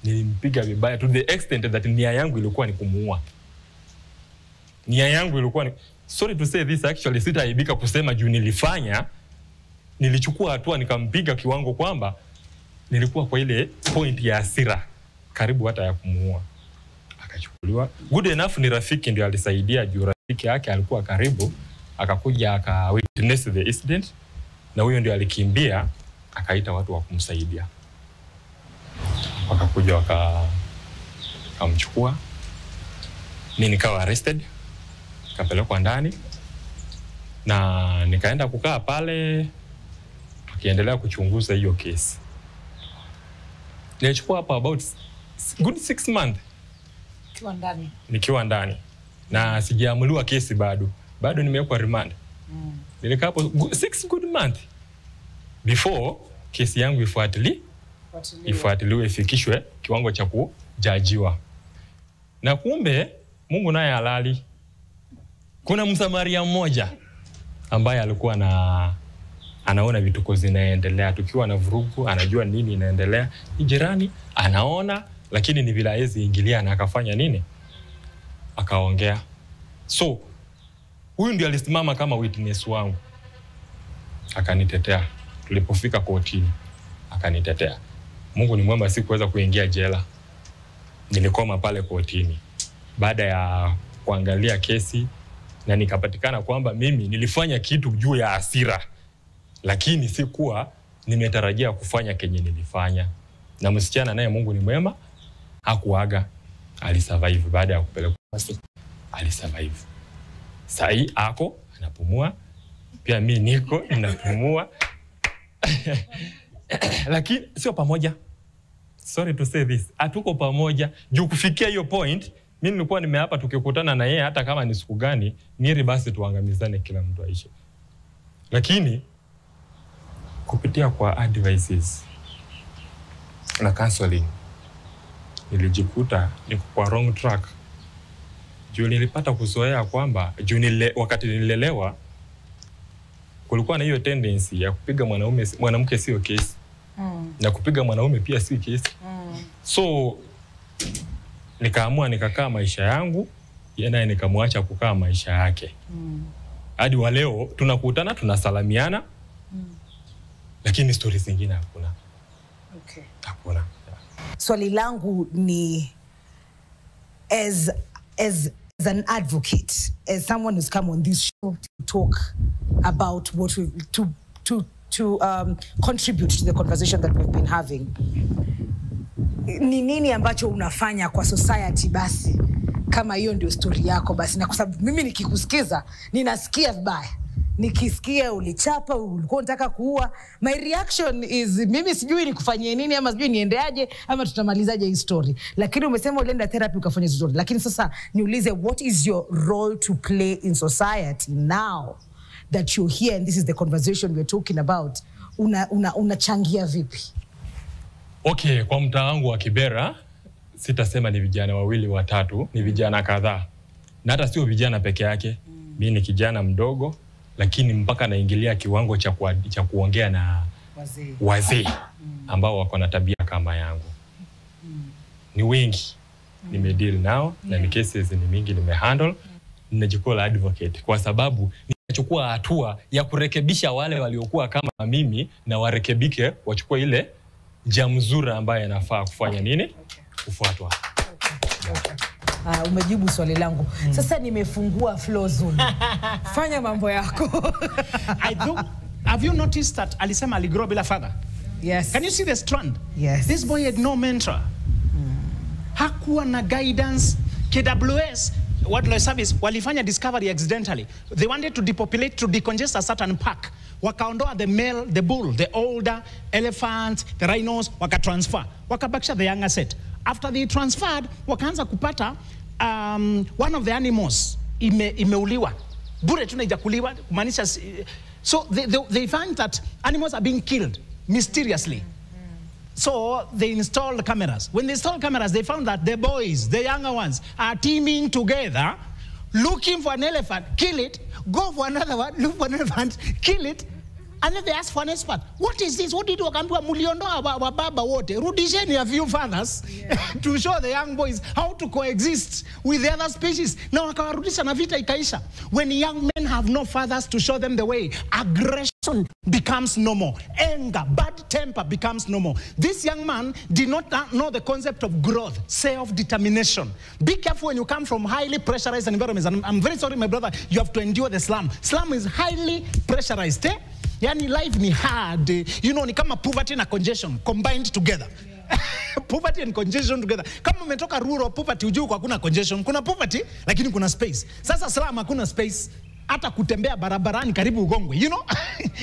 N: Nilimpiga vibaya to the extent that nia yangu ilikuwa ni kumuua. Nia yangu ilikuwa ni, sorry to say this, actually sitaaibika kusema juu nilifanya. Nilichukua hatua nikampiga kiwango kwamba nilikuwa kwa ile point ya hasira karibu hata ya kumuua. Akachukuliwa. Good enough ni rafiki ndio alisaidia, juu rafiki yake alikuwa karibu, akakuja aka witness the incident, na huyo ndio alikimbia akaita watu wa kumsaidia. Wakakuja wakamchukua. Mimi nikawa arrested, nikapelekwa ndani na nikaenda kukaa pale akiendelea kuchunguza hiyo kesi. Nilichukua hapa about good 6 months nikiwa ndani na sijaamuliwa kesi bado nimewekwa remand. Nilikaa hapo 6 good months before kesi yangu ifuatiliwe, ifikishwe kiwango cha kujajiwa. Na kumbe Mungu naye halali. Kuna Msamaria mmoja ambaye alikuwa anaona vituko zinaendelea, tukiwa na vurugu, anajua nini inaendelea. Ni jirani anaona, lakini ni vile hawezi ingilia, na akafanya nini? Akaongea. So huyu ndiye alisimama kama witness wangu, akanitetea. Tulipofika kotini akanitetea. Mungu ni mwema, sikuweza kuingia jela. Nilikoma pale kotini baada ya kuangalia kesi, na nikapatikana kwamba mimi nilifanya kitu juu ya hasira, lakini sikuwa nimetarajia kufanya kenye nilifanya. Na msichana naye Mungu ni mwema, hakuaga, alisurvive baada ya kupelekwa hospitali. Alisurvive. Sai ako anapumua, pia mimi niko ninapumua. Lakini sio pamoja. Sorry to say this, hatuko pamoja. Juu kufikia hiyo point, mimi nilikuwa nimeapa tukikutana na yeye hata kama ni siku gani, niri basi tuangamizane, kila mtu aishi. Lakini kupitia kwa advices na counseling nilijikuta niko kwa wrong track. Juu nilipata kuzoea kwamba wakati nililelewa kulikuwa na hiyo tendency ya kupiga mwanamke sio kesi. Na kupiga mwanaume pia si kesi. So nikaamua nikakaa maisha yangu, yeye naye nikamwacha kukaa maisha yake. Hadi wa leo tunakutana, tunasalamiana. Lakini stories zingine hakuna. Hakuna.
A: Swali langu ni as an advocate, as someone who's come on this show to talk about what we to contribute to the conversation that we've been having. Ni nini ambacho unafanya kwa society basi kama hiyo ndio story yako basi, na kwa sababu mimi nikikusikiza ninasikia vibaya. Nikisikia ulichapa, ulikuwa unataka kuua, my reaction is mimi sijui nikufanyie nini, ama sijui niendeaje, ama tutamalizaje hii story. Lakini umesema ulienda therapy ukafanya story. Lakini sasa niulize, what is your role to play in society now that you're here and this is the conversation we're talking about? Unachangia vipi?
N: Okay, kwa mtaa wangu wa Kibera, sitasema ni vijana wawili watatu, ni vijana kadhaa. Na hata sio vijana peke yake. Mimi ni kijana mdogo, lakini mpaka naingilia kiwango cha kuongea na wazee ambao wako na tabia kama yangu. Ni wengi nimedeal nao, na ni cases ni mingi nimehandle. Ninajikola advocate kwa sababu ninachukua hatua ya kurekebisha wale waliokuwa kama mimi, na warekebike, wachukue ile jamzura ambayo yanafaa kufanya nini? Kufuatwa.
A: Umejibu swali langu. Sasa nimefungua flow zone. Fanya mambo yako.
B: Have you noticed that alisema aligrow bila father?
A: Yes.
B: Can you see the strand?
A: Yes.
B: This boy had no mentor. Hakuwa na guidance. KWS, Wildlife Service, walifanya discovery accidentally. They wanted to depopulate, to decongest a certain park. Wakaondoa the male, the bull, the older elephants, the rhinos, wakatransfer. Wakabakisha the younger set. After they transferred, wakaanza kupata one of the animals imeuliwa. Bure tu haijakuliwa, kumaanisha. So they find that animals are being killed mysteriously. So they installed cameras. When they installed cameras, they found that the boys, the younger ones, are teaming together, looking for an elephant, kill it, go for another one, look for an elephant, kill it, and then they ask for an expert. What is this? What did you do? Muliondoa wa baba wote. Rudisheni a few fathers to show the young boys how to coexist with the other species. Na wakawarudisha na vita ikaisha. When young men have no fathers to show them the way, aggression becomes normal. Anger, bad temper becomes normal. This young man did not know the concept of growth, self-determination. Be careful when you come from highly pressurized environments. And I'm very sorry, my brother, you have to endure the slum. Slum is highly pressurized. Yani life ni hard. You know, ni kama poverty na congestion combined together. Poverty and congestion together. Kama umetoka rural poverty, ujue hakuna congestion. Kuna poverty, lakini kuna space. Sasa slum hakuna space. Hata kutembea barabarani karibu ugongwe, you know?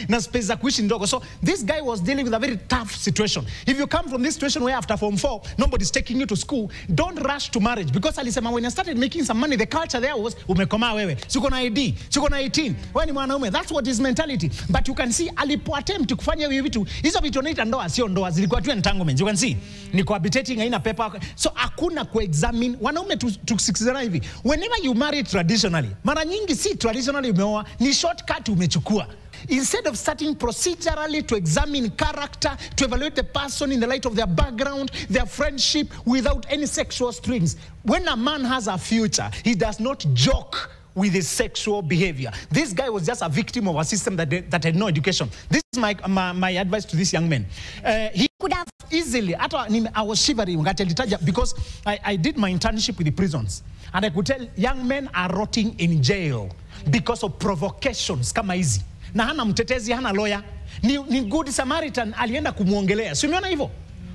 B: Na space za kuishi ndogo. So this guy was dealing with a very tough situation. If you come from this situation where after Form 4, nobody's taking you to school, don't rush to marriage. Because alisema when I started making some money, the culture there was, umekomaa wewe, siko na ID, siko na 18, wewe ni mwanaume. That's what his mentality. But you can see, alipo attempt kufanya hiyo vitu, hizo vitu wanaita ndoa, sio ndoa, zilikuwa tu entanglements. You can see, ni cohabitating, haina paper. So hakuna ku-examine. Wanaume tusikizana hivi. Whenever you marry traditionally, mara nyingi si traditional umeoa, ni shortcut umechukua. Instead of starting procedurally to examine character, to evaluate the person in the light of their background, their friendship, without any sexual strings. When a man has a future, he does not joke with his sexual behavior. This guy was just a victim of a system that had no education. This is my advice to this young man. He could have easily, I was shivering because I did my internship with the prisons. And I could tell young men are rotting in jail because of provocations kama hizi. Na hana mtetezi, hana lawyer. Ni good Samaritan alienda kumuongelea. Si umeona hivyo?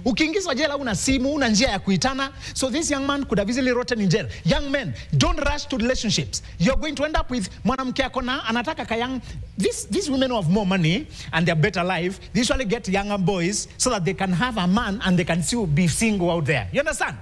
B: Ukiingizwa jela una simu, una njia ya kuitana. So this young man could have easily rotten in jail. Young men, don't rush to relationships. You're going to end up with mwanamke akona anataka kayang. These women who have more money and they're better life, they usually get younger boys so that they can have a man and they can still be single out there. You understand?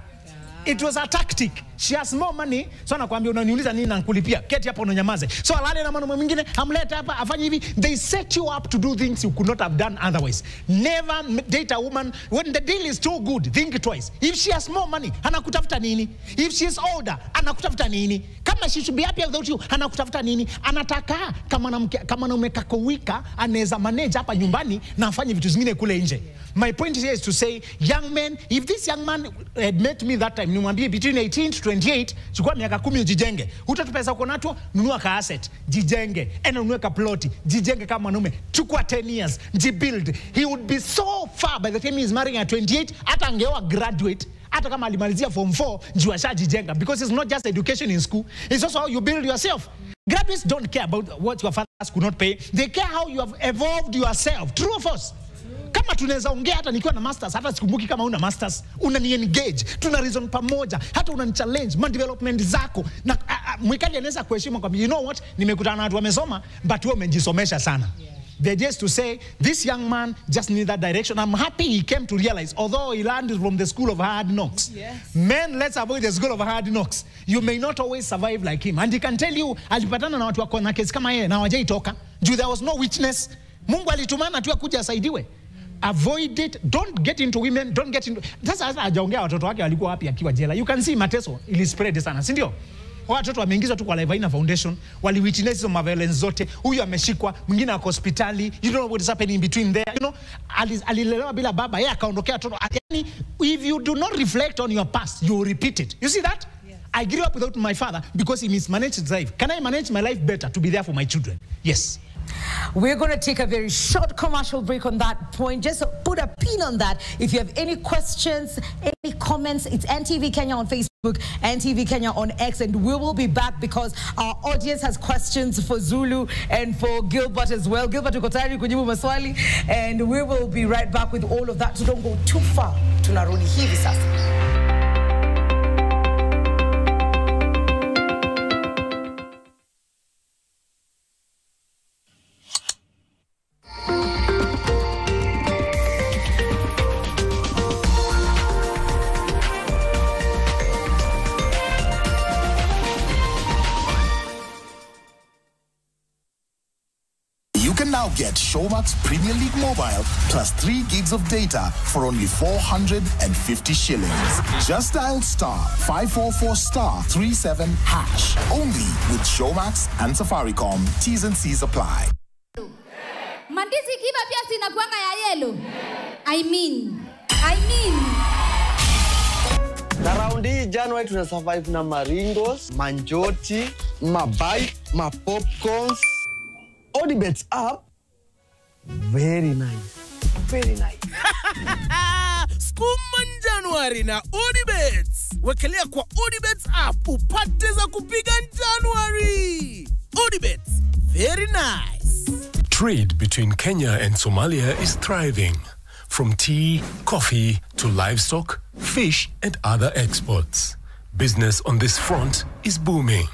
B: It was a tactic. She has more money. So anakuambia unaniuliza nini na nkulipia. Keti hapo unanyamaze. So alale na mwanaume mwingine, amleta hapa afanye hivi. They set you up to do things you could not have done otherwise. Never date a woman when the deal is too good. Think twice. If she has more money, anakutafuta nini? If she is older, anakutafuta nini? Kama she should be happy without you, anakutafuta nini? Anataka kama mwanaume kakowika anaweza manage hapa nyumbani na afanye vitu zingine kule nje. My point here is to say, young men, if this young man had met me that time, nimwambie between 18 to 28, chukua miaka 10 ujijenge. Utatu pesa uko nato, nunua ka asset, jijenge. Ena unue ka ploti, jijenge kama mwanaume. Chukua 10 years, jibuild. He would be so far by the time he is marrying at 28, hata angeoa graduate, hata kama alimalizia Form 4, juu ashajijenga. Because it's not just education in school, it's also how you build yourself. Graduates don't care about what your fathers could not pay. They care how you have evolved yourself. True or false? Kama tunaweza ongea hata nikiwa na masters, hata sikumbuki kama una masters, unani engage, tuna reason pamoja, hata unani challenge man development zako na mwikaji anaweza kuheshimu kwa you know what, nimekutana na watu wamesoma but wewe umejisomesha sana. The idea is to say, this young man just needs that direction. I'm happy he came to realize, although he learned from the school of hard knocks. Yes. Men, let's avoid the school of hard knocks. You may not always survive like him. And he can tell you, alipatana na watu wako na kesi kama yeye, na hawajaitoka. There was no witness. Mungu alitumana tu akuja asaidiwe. Avoid it. Don't get into women. Don't get into... Sasa hajaongea watoto wake walikuwa wapi akiwa jela. You can see mateso ili spread sana, si ndio? Watoto wameingizwa tu kwa Live Aina Foundation, wali witness hizo violence zote. Huyu ameshikwa, mwingine ako hospitali. You don't know what is happening in between there. You know, alilelewa bila baba, yeye akaondokea watoto. Yani, if you do not reflect on your past, you will repeat it. You see that? Yes. I grew up without my father because he mismanaged his life. Can I manage my life better to be there for my children? Yes.
A: We're going to take a very short commercial break on that point. Just put a pin on that. If you have any questions, any comments, it's NTV Kenya on Facebook, NTV Kenya on X, and we will be back because our audience has questions for Zulu and for Gilbert as well. Gilbert, uko tayari kujibu maswali, and we will be right back with all of that. So don't go too far. Tunarudi hivi sasa.
O: Now get Showmax Premier League Mobile plus 3 gigs of data for only 450 shillings. Just dial *544*37#. Only with Showmax and Safaricom. T's and C's apply.
P: Mandizi kiba pia sinakuanga ya yellow. I mean.
I: Na raundi January tuna survive na maringos, manjoti, mabai, popcorns. Odibets app, very nice, very nice.
J: Skuman January na Odibets. Wekelea kwa Odibets app upate za kupiga January. Odibets, very nice.
Q: Trade between Kenya and Somalia is thriving. From tea, coffee to livestock, fish and other exports. Business on this front is booming.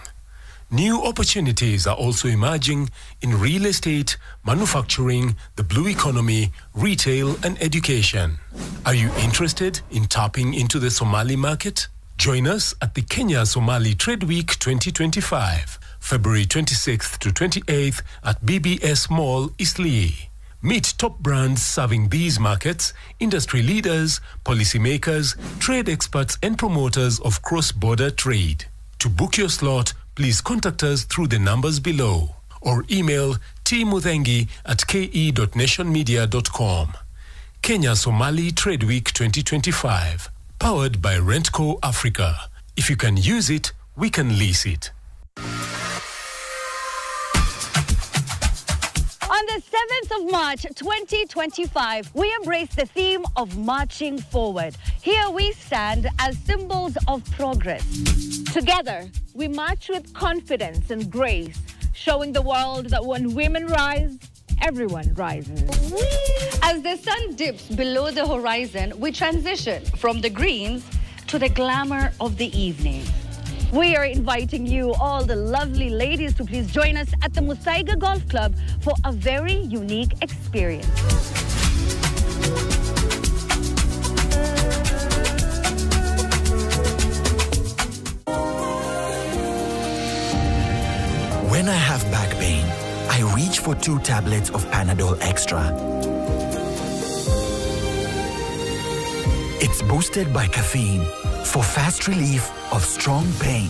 Q: New opportunities are also emerging in real estate, manufacturing, the blue economy, retail, and education. Are you interested in tapping into the Somali market? Join us at the Kenya-Somali Trade Week 2025, February 26th to 28th at BBS Mall, Eastleigh. Meet top brands serving these markets, industry leaders, policymakers, trade experts, and promoters of cross-border trade. To book your slot, please contact us through the numbers below or email tmuthengi@ke.nationmedia.com. Kenya-Somali Trade Week 2025, powered by Rentco Africa. If you can use it, we can lease it.
R: On the 7th of March 2025, we embrace the theme of marching forward. Here we stand as symbols of progress.
S: Together, we march with confidence and grace, showing the world that when women rise, everyone rises.
R: As the sun dips below the horizon, we transition from the greens to the glamour of the evening. We are inviting you, all the lovely ladies, to please join us at the Musaiga Golf Club for a very unique experience.
T: When I have back pain, I reach for 2 tablets of Panadol Extra. It's boosted by caffeine for fast relief of strong pain,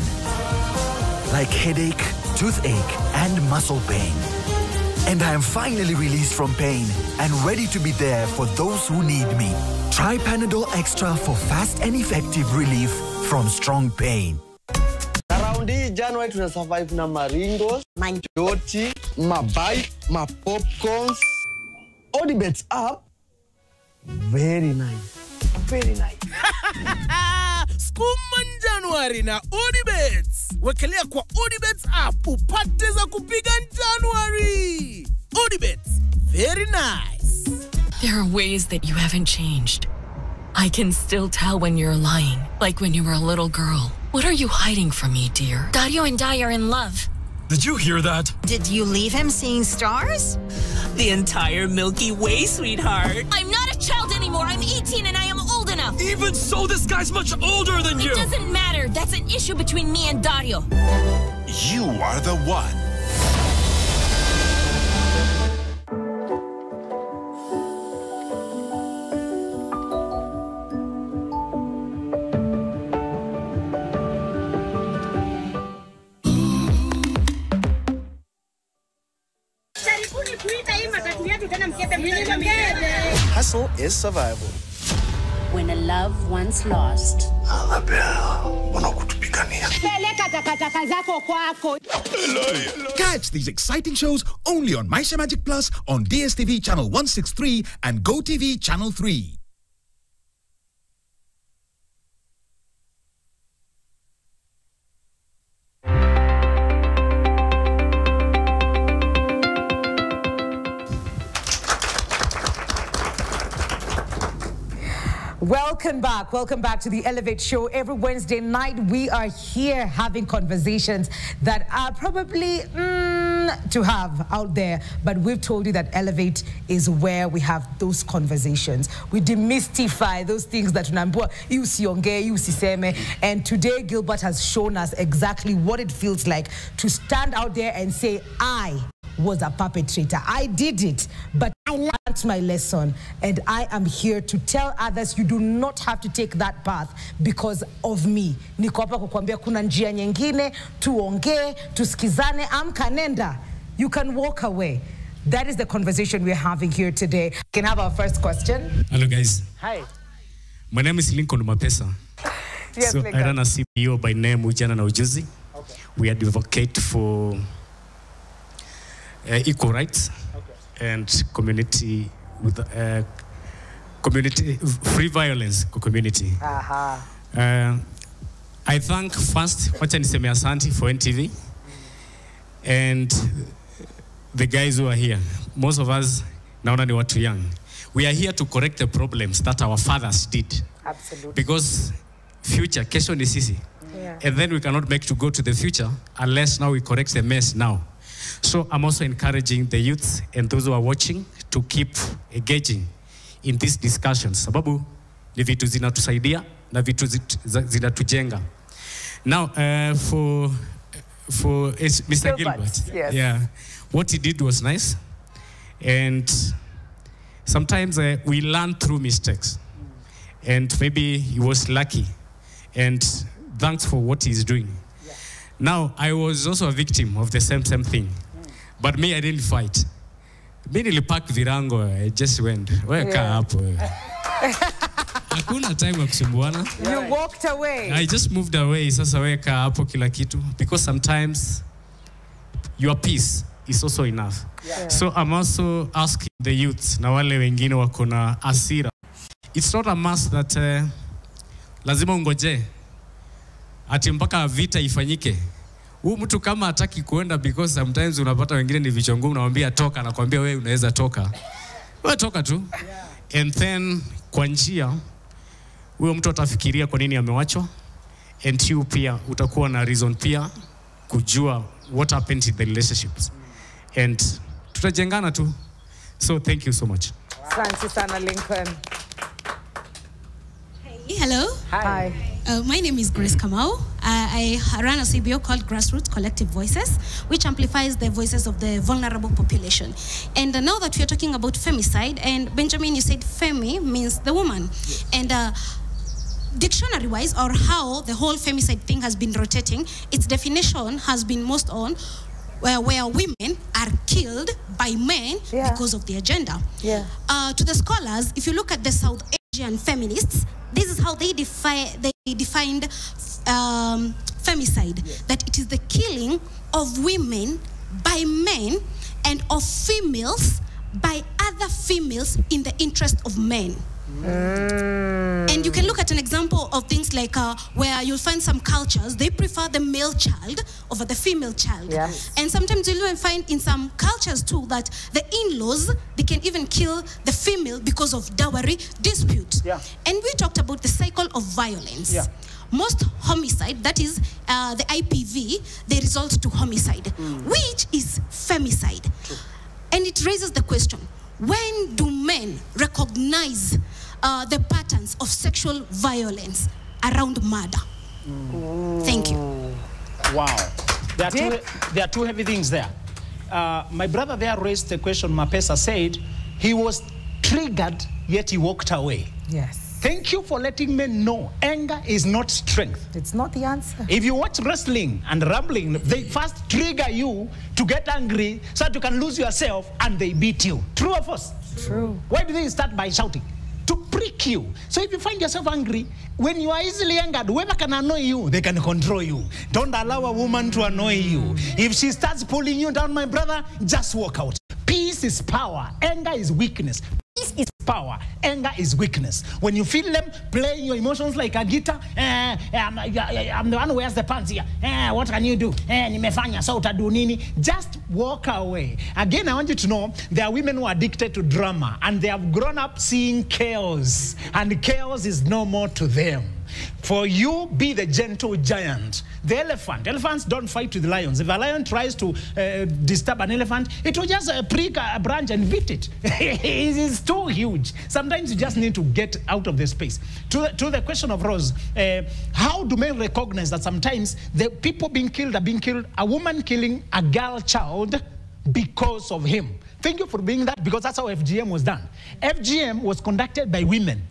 T: like headache, toothache, and muscle pain. And I am finally released from pain and ready to be there for those who need me. Try Panadol Extra for fast and effective relief from strong pain.
I: Around January tuna survive na maringos, manjoti, mabai, popcorns. Odibets app, very nice. Very nice.
J: Skuman January na Odibets. Wekelea kwa Odibets app upate za kupiga January. Odibets, very nice.
E: There are ways that you haven't changed. I can still tell when you're lying, like when you were a little girl. What are you hiding from me, dear?
U: Dario and Di are in love.
G: Did you hear that?
U: Did you leave him seeing stars?
V: The entire Milky Way, sweetheart.
U: I'm not a child anymore. I'm 18 and I am old enough.
G: Even so, this guy's much older than you.
U: It doesn't matter. That's an issue between me and Dario.
D: You are the one.
I: Hustle is survival.
L: When a love once lost.
M: Catch these exciting shows only on Maisha Magic Plus on DSTV channel 163 and GoTV channel 3.
A: Welcome back to the Elevate Show. Every Wednesday night, we are here having conversations that are probably to have out there, but we've told you that Elevate is where we have those conversations. We demystify those things that tunambua usionge, usiseme, and today Gilbert has shown us exactly what it feels like to stand out there and say, I was a perpetrator. I did it, but I learned my lesson, and I am here to tell others you do not have to take that path because of me. Niko hapa kukuambia kuna njia nyingine, tuongee, tusikizane, amka nenda. You can walk away. That is the conversation we're having here today. Can I have our first question?
W: Hello guys.
A: Hi.
W: My name is Lincoln Mapesa.
A: Yes,
W: so
A: Lincoln.
W: I run a CPO by name Ujana na Ujuzi. Okay. We advocate for equal rights and community with community free violence community. I thank first wacha niseme asante for NTV and the guys who are here. Most of us naona ni watu young. We are here to correct the problems that our fathers did.
A: Absolutely.
W: Because future kesho ni sisi.
A: Yeah.
W: And then we cannot make to go to the future unless now we correct the mess now. So I'm also encouraging the youth and those who are watching to keep engaging in these discussions. Sababu ni vitu zinatusaidia na vitu zinatujenga. Now for Mr. Gilbert,
A: yes.
W: Yeah, what he did was nice, and sometimes we learn through mistakes, and maybe he was lucky, and thanks for what he's doing. Yeah. Now I was also a victim of the same thing. But me, I didn't fight. Me nilipack virango, I just went. Weka hapo. Hakuna time ya kusumbuana.
A: You walked away.
W: I just moved away. Sasa weka hapo kila kitu. Because sometimes your peace is also enough. Yeah. So I'm also asking the youth na wale wengine wako na hasira. It's not a must that lazima ungoje ati mpaka vita ifanyike. Mtu kama hataki kuenda, because sometimes unapata wengine ni vichwa ngumu, naambia toka, nakwambia wewe unaweza toka. Wewe toka tu. Yeah. And then kwa njia huyo mtu atafikiria kwa nini amewachwa, and you pia utakuwa na reason pia kujua what happened in the relationships. And tutajengana tu. So thank you so much.
A: Asante sana Lincoln.
X: Hello.
A: Hi.
X: My name is Grace Kamau. I run a CBO called Grassroots Collective Voices, which amplifies the voices of the vulnerable population. And now that we are talking about femicide, and Benjamin, you said femi means the woman. Yes. And dictionary-wise, or how the whole femicide thing has been rotating, its definition has been most on where women are killed by men because of their gender.
A: Yeah.
X: To the scholars, if you look at the South Asian feminists, this is how they defined femicide, that it is the killing of women by men and of females by other females in the interest of men. And you can look at an example of things like where you'll find some cultures, they prefer the male child over the female child.
A: Yes.
X: And sometimes you'll even find in some cultures too that the in-laws, they can even kill the female because of dowry dispute.
B: Yeah.
X: And we talked about the cycle of violence.
B: Yeah.
X: Most homicide, that is the IPV, they result to homicide, which is femicide. And it raises the question, when do men recognize the patterns of sexual violence around murder? Thank you.
B: Wow. There are two heavy things there. My brother there raised the question. Mapesa said he was triggered, yet he walked away.
A: Yes.
B: Thank you for letting men know anger is not strength.
A: It's not the answer.
B: If you watch wrestling and rambling, they first trigger you to get angry so that you can lose yourself and they beat you. True or false?
A: True.
B: Why do they start by shouting? To prick you. So if you find yourself angry, when you are easily angered, whoever can annoy you, they can control you. Don't allow a woman to annoy you. If she starts pulling you down, my brother, just walk out. Peace is power. Anger is weakness. Peace is power. Anger is weakness. When you feel them playing your emotions like a guitar, I'm the one who wears the pants here. What can you do? Nimefanya, so utadu nini? Just walk away. Again, I want you to know there are women who are addicted to drama and they have grown up seeing chaos, and chaos is no more to them. For you, be the gentle giant. The elephant. Elephants don't fight with lions. If a lion tries to disturb an elephant, it will just prick a branch and beat it. It is too huge. Sometimes you just need to get out of the space. To the question of Rose, how do men recognize that sometimes the people being killed are being killed, a woman killing a girl child because of him? Thank you for being that, because that's how FGM was done. FGM was conducted by women,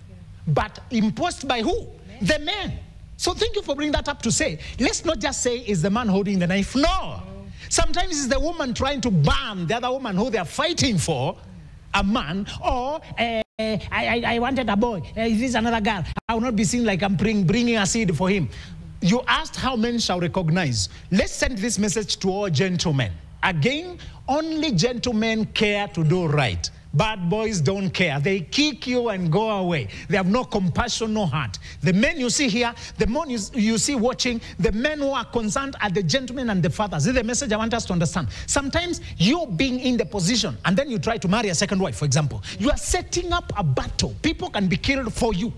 B: but imposed by who? The men. So thank you for bringing that up to say, let's not just say it's the man holding the knife. No. Sometimes it's the woman trying to ban the other woman who they are fighting for, a man, or I wanted a boy, this is another girl. I will not be seen like I'm bringing a seed for him. You asked how men shall recognize. Let's send this message to all gentlemen. Again, only gentlemen care to do right. Bad boys don't care. They kick you and go away. They have no compassion, no heart. The men you see here, the men you see watching, the men who are concerned are the gentlemen and the fathers. This is the message I want us to understand. Sometimes you being in the position and then you try to marry a second wife, for example. You are setting up a battle. People can be killed for you.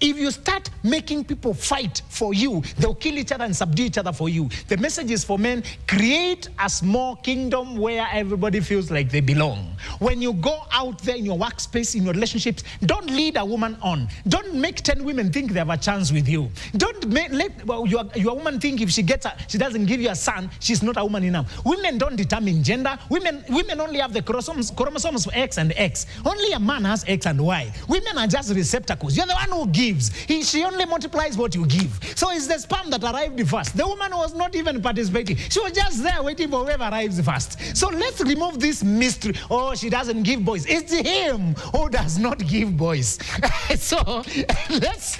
B: If you start making people fight for you, they'll kill each other and subdue each other for you. The message is for men, create a small kingdom where everybody feels like they belong. When you go out there in your workspace, in your relationships, don't lead a woman on. Don't make 10 women think they have a chance with you. Don't let your woman think if she doesn't give you a son, she's not a woman enough. Women don't determine gender. Women only have the chromosomes for X and X. Only a man has X and Y. Women are just receptacles. You're the one who gives. She only multiplies what you give. So it's the sperm that arrived first. The woman was not even participating. She was just there waiting for whoever arrives first. So let's remove this mystery. Oh, she doesn't give boys. It's him who does not give boys. So let's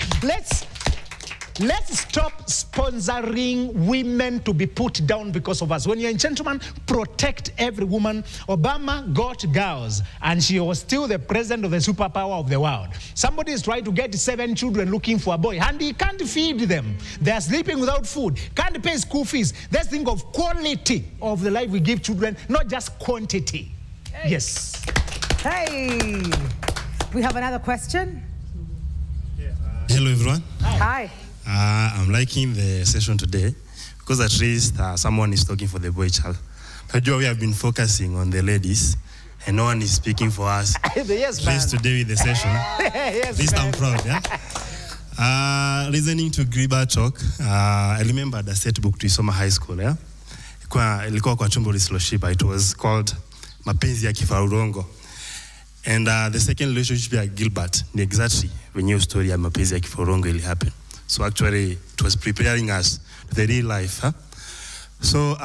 B: stop sponsoring women to be put down because of us. When you're a gentleman, protect every woman. Obama got girls, and she was still the president of the superpower of the world. Somebody is trying to get 7 children looking for a boy, and he can't feed them. They are sleeping without food, can't pay school fees. Let's think of quality of the life we give children, not just quantity. Hey. Yes.
A: Hey, we have another question.
C: Hello, everyone.
A: Hi.
C: I'm liking the session today because at least someone is talking for the boy child. But we have been focusing on the ladies and no one is speaking for us.
B: Yes,
C: at least today with the session.
B: Yes,
C: at least I'm proud. Yeah? Listening to Griba talk, I remember the set book to Isoma High School. Yeah? Ilikuwa kwa chumbo lisiloshiba. It was called Mapenzi ya Kifarurongo. And the second relationship at Gilbert, exactly when your story of Mapenzi ya Kifarurongo will happen. So actually, it was preparing us to the real life. Huh? So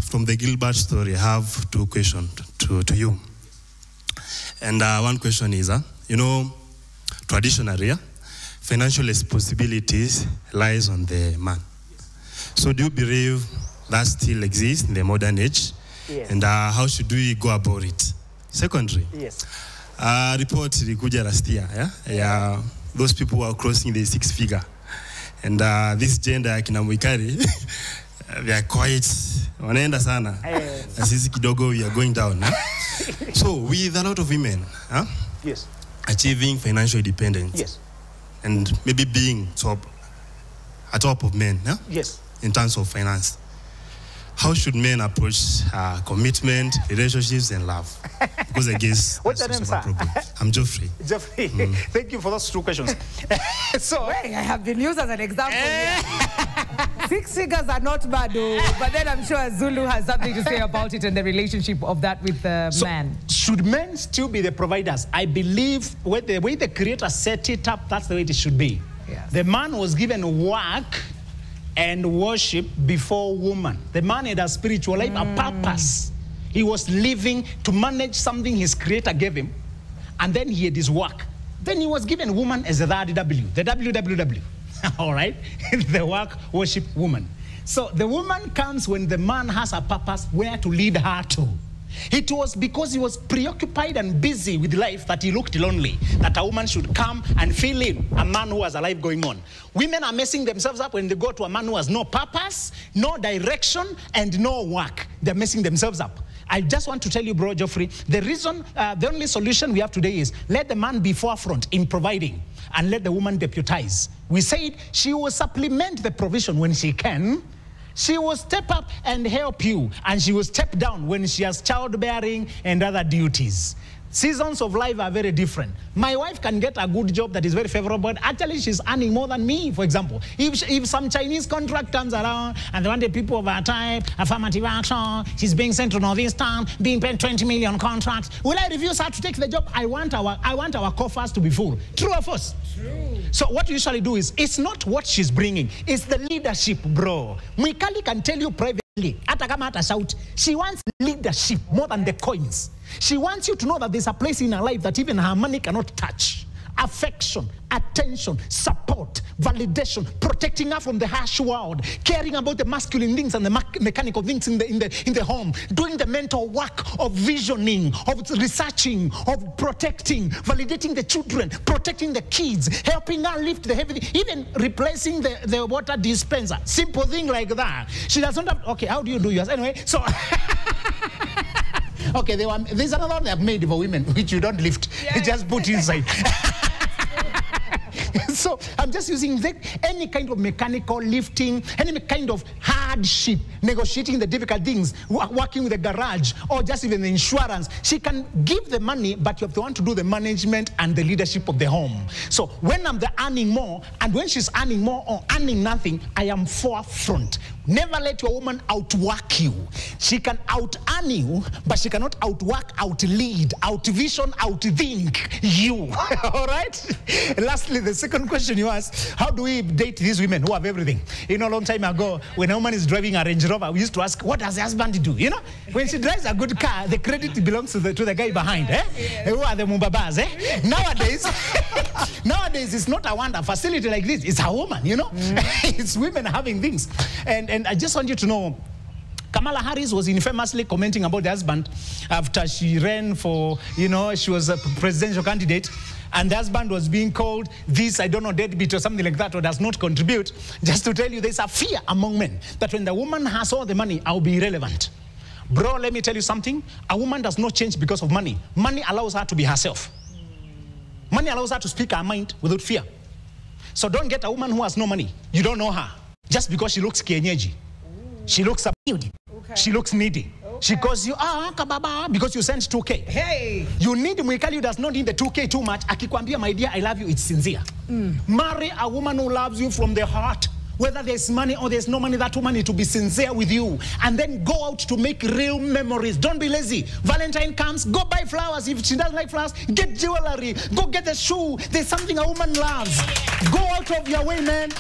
C: from the Gilbert story, I have 2 questions to you. And one question is, you know, traditionally, financial responsibilities lies on the man. So do you believe that still exists in the modern age?
B: Yes.
C: And how should we go about it? Secondly,
B: yes.
C: Report ilikuja last year, yeah? Those people who are crossing the 6 figure. And this gender kina Mwikari, they are quite wanaenda sana. Na sisi kidogo we are going down. So with a lot of women,
B: yes,
C: achieving financial independence,
B: yes,
C: and maybe being a top of men,
B: yes,
C: in terms of finance. How should men approach commitment, relationships, and love? Because I guess
B: what's your name, sir?
C: I'm Geoffrey.
B: Geoffrey, thank you for those 2 questions. So
A: I have been used as an example. 6 figures are not bad, though. But then I'm sure Zulu has something to say about it and the relationship of that with the man.
B: Should men still be the providers? I believe the way the Creator set it up, that's the way it should be. Yes. The man was given work and worship before woman. The man had a spiritual life, a purpose. He was living to manage something his Creator gave him, and then he had his work. Then he was given woman as the third W, the WWW. All right? The work, worship, woman. So the woman comes when the man has a purpose where to lead her to. It was because he was preoccupied and busy with life that he looked lonely, that a woman should come and fill in a man who has a life going on. Women are messing themselves up when they go to a man who has no purpose, no direction, and no work. They're messing themselves up. I just want to tell you, bro, Geoffrey, the reason, the only solution we have today is let the man be forefront in providing and let the woman deputize. We said she will supplement the provision when she can. She will step up and help you, and she will step down when she has childbearing and other duties. Seasons of life are very different. My wife can get a good job that is very favorable, but actually she's earning more than me, for example. If some Chinese contract comes around and they want the people of our type, affirmative action, she's being sent to Northeastern, being paid 20 million contracts, will I refuse her to take the job? I want our coffers to be full. True or false? True. So what you usually do is, it's not what she's bringing, it's the leadership, bro. Mwikali can tell you privately, she wants leadership more than the coins. She wants you to know that there's a place in her life that even her money cannot touch. Affection, attention, support, validation, protecting her from the harsh world, caring about the masculine things and the mechanical things in the home, doing the mental work of visioning, of researching, of protecting, validating the children, protecting the kids, helping her lift the heavy, even replacing the water dispenser. Simple thing like that. She doesn't have, okay, how do you do yours? Anyway, so... Okay, there's another one they have made for women, which you don't lift. Yeah. You just put inside. So I'm just using any kind of mechanical lifting, any kind of hardship, negotiating the difficult things, working with the garage, or just even the insurance. She can give the money, but you have to want to do the management and the leadership of the home. So when I'm earning more, and when she's earning more or earning nothing, I am forefront. Never let your woman outwork you. She can out-earn you, but she cannot outwork, out-lead, out-vision, out-think you. All right? Lastly, the second question you asked, how do we date these women who have everything? You know, a long time ago, when a woman is driving a Range Rover, we used to ask, what does the husband do? You know, when she drives a good car, the credit belongs to the guy behind. Who are the Mumbabas? Nowadays, it's not a wonder facility like this. It's a woman, you know. It's women having things. And I just want you to know, Kamala Harris was infamously commenting about the husband after she ran for, you know, she was a presidential candidate, and the husband was being called this, I don't know, deadbeat or something like that, or does not contribute. Just to tell you, there's a fear among men that when the woman has all the money, I'll be irrelevant. Bro, let me tell you something. A woman does not change because of money. Money allows her to be herself. Money allows her to speak her mind without fear. So don't get a woman who has no money. You don't know her. Just because she looks kienyeji. She looks subdued. Okay. She looks needy. Okay. She calls you, kababa, because you sent 2K. Hey! You need Mwikali, does not need the 2K too much. Akikwambia, my dear, I love you, it's sincere. Marry a woman who loves you from the heart. Whether there's money or there's no money, that woman needs to be sincere with you. And then go out to make real memories. Don't be lazy. Valentine comes, go buy flowers. If she doesn't like flowers, get jewelry. Go get the shoe. There's something a woman loves. Go out of your way, man.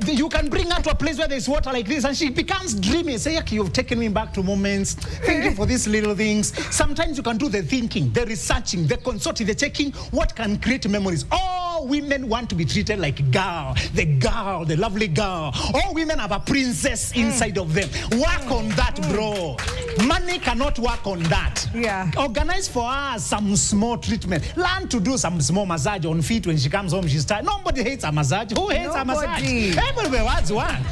B: You can bring her to a place where there's water like this and she becomes dreamy. Say, okay, you've taken me back to moments. Thank you for these little things. Sometimes you can do the thinking, the researching, the consulting, the checking. What can create memories? All All women want to be treated like girl, the lovely girl. All women have a princess inside of them. Work on that, bro. Money cannot work on that.
A: Yeah.
B: Organize for her some small treatment. Learn to do some small massage on feet when she comes home. She's tired. Nobody hates a massage. Who hates a massage? Everybody wants one.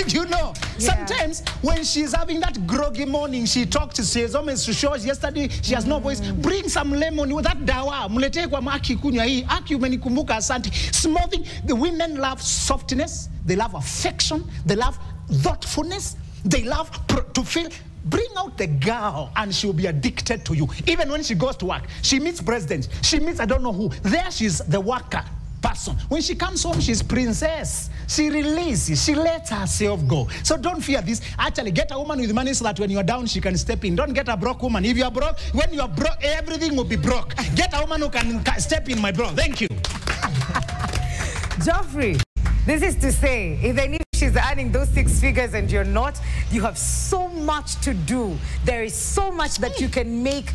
B: You know, sometimes when she's having that groggy morning, she talks, she has almost to show yesterday she has no voice. Bring some lemon with that dawa. Mulete kwa maki kunywa hii. Aki umenikumbuka asante. Small thing. The women love softness. They love affection. They love thoughtfulness. They love to feel. Bring out the girl and she'll be addicted to you. Even when she goes to work, she meets presidents, she meets I don't know who. There she's the worker person. When she comes home, she's princess. She releases, she lets herself go. So don't fear this. Actually, get a woman with money so that when you're down, she can step in. Don't get a broke woman. If you're broke, when you're broke, everything will be broke. Get a woman who can step in, my bro. Thank you.
A: Joffrey, this is to say, even if she's earning those 6 figures and you're not, you have so much to do. There is so much that you can make,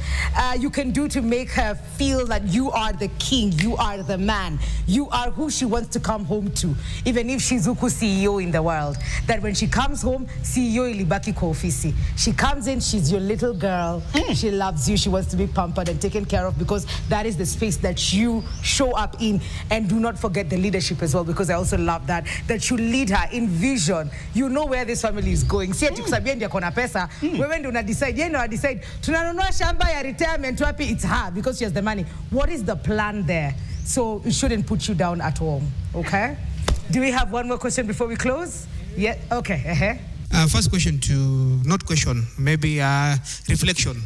A: you can do to make her feel that you are the king, you are the man, you are who she wants to come home to. Even if she's Uku CEO in the world, that when she comes home, CEO ilibaki kwa ofisi. She comes in, she's your little girl, she loves you, she wants to be pampered and taken care of because that is the space that you show up in. And do not forget the leadership as well, because I also love that you lead her in vision. You know where this family is going. Si eti kusabia ndia kona pesa, wewe ndio una decide, yeye ndio decide, tunanunua shamba ya retirement wapi, it's her because she has the money. What is the plan there? So it shouldn't put you down at all, okay? Do we have one more question before we close? Yeah, okay.
F: First question not question, maybe reflection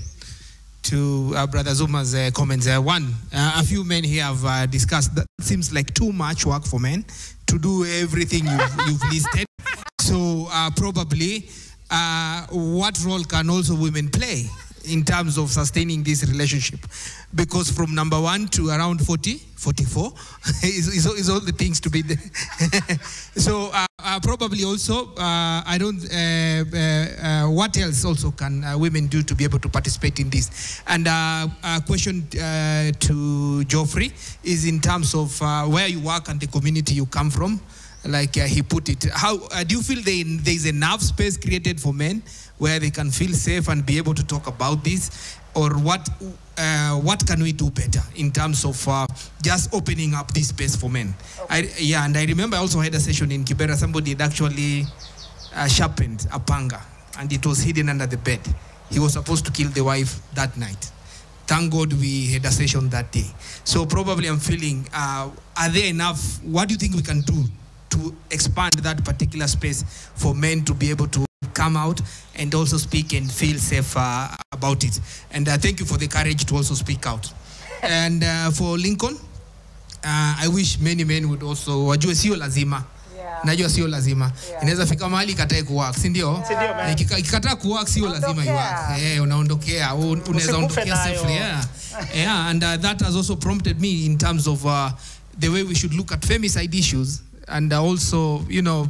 F: to Brother Zuma's comments. One, a few men here have discussed that seems like too much work for men to do everything you've listed. So probably, what role can also women play in terms of sustaining this relationship? Because from number 1 to around 40, 44 is all the things to be there. So probably also, what else also can women do to be able to participate in this? And a question to Joffrey is in terms of where you work and the community you come from. Like he put it, how do you feel there is enough space created for men where they can feel safe and be able to talk about this? Or what can we do better in terms of just opening up this space for men? Okay. And I remember I also had a session in Kibera. Somebody had actually sharpened a panga and it was hidden under the bed. He was supposed to kill the wife that night. Thank God we had a session that day. So probably I'm feeling, are there enough, what do you think we can do to expand that particular space for men to be able to come out and also speak and feel safe about it? And thank you for the courage to also speak out. And for Lincoln, I wish many men would also, wajue sio lazima. Najua sio lazima. Inaweza fika mahali ikatae kuwork, si ndio? Ikikataa kuwork sio lazima iwork. Unaondokea, unaweza ondokea safely. And that has also prompted me in terms of the way we should look at femicide issues. And also, you know,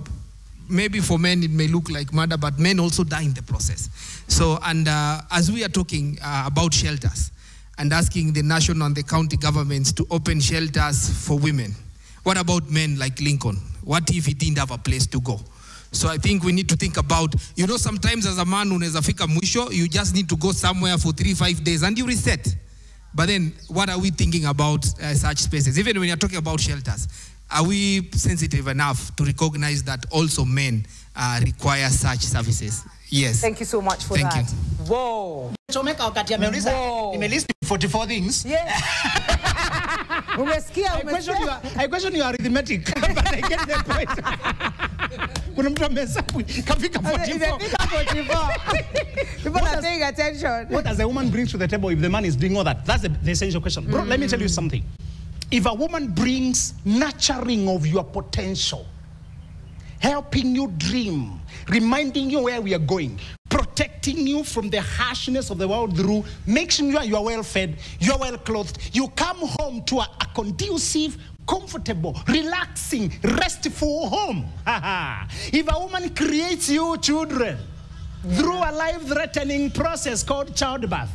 F: maybe for men it may look like murder, but men also die in the process. So, and as we are talking about shelters and asking the national and the county governments to open shelters for women, what about men like Lincoln? What if he didn't have a place to go? So I think we need to think about, you know, sometimes as a man, unaweza fika mwisho, you just need to go somewhere for 3-5 days and you reset. But then what are we thinking about such spaces? Even when you're talking about shelters, are we sensitive enough to recognize that also men require such services? Yes.
A: Thank you so much for that.
F: Thank you.
A: Whoa.
B: Chomeka wakati ameuliza, nimelist 44 things.
A: Yeah. Umesikia.
B: I question your arithmetic, but I get the point. Kuna mtu amehesabu kafika 44.
A: People are paying attention.
B: What does a woman bring to the table if the man is doing all that? That's the essential question. Bro, let me tell you something. If a woman brings nurturing of your potential, helping you dream, reminding you where we are going, protecting you from the harshness of the world through, making sure you are well fed, you are well clothed, you come home to a conducive, comfortable, relaxing, restful home. If a woman creates you children through a life-threatening process called childbirth,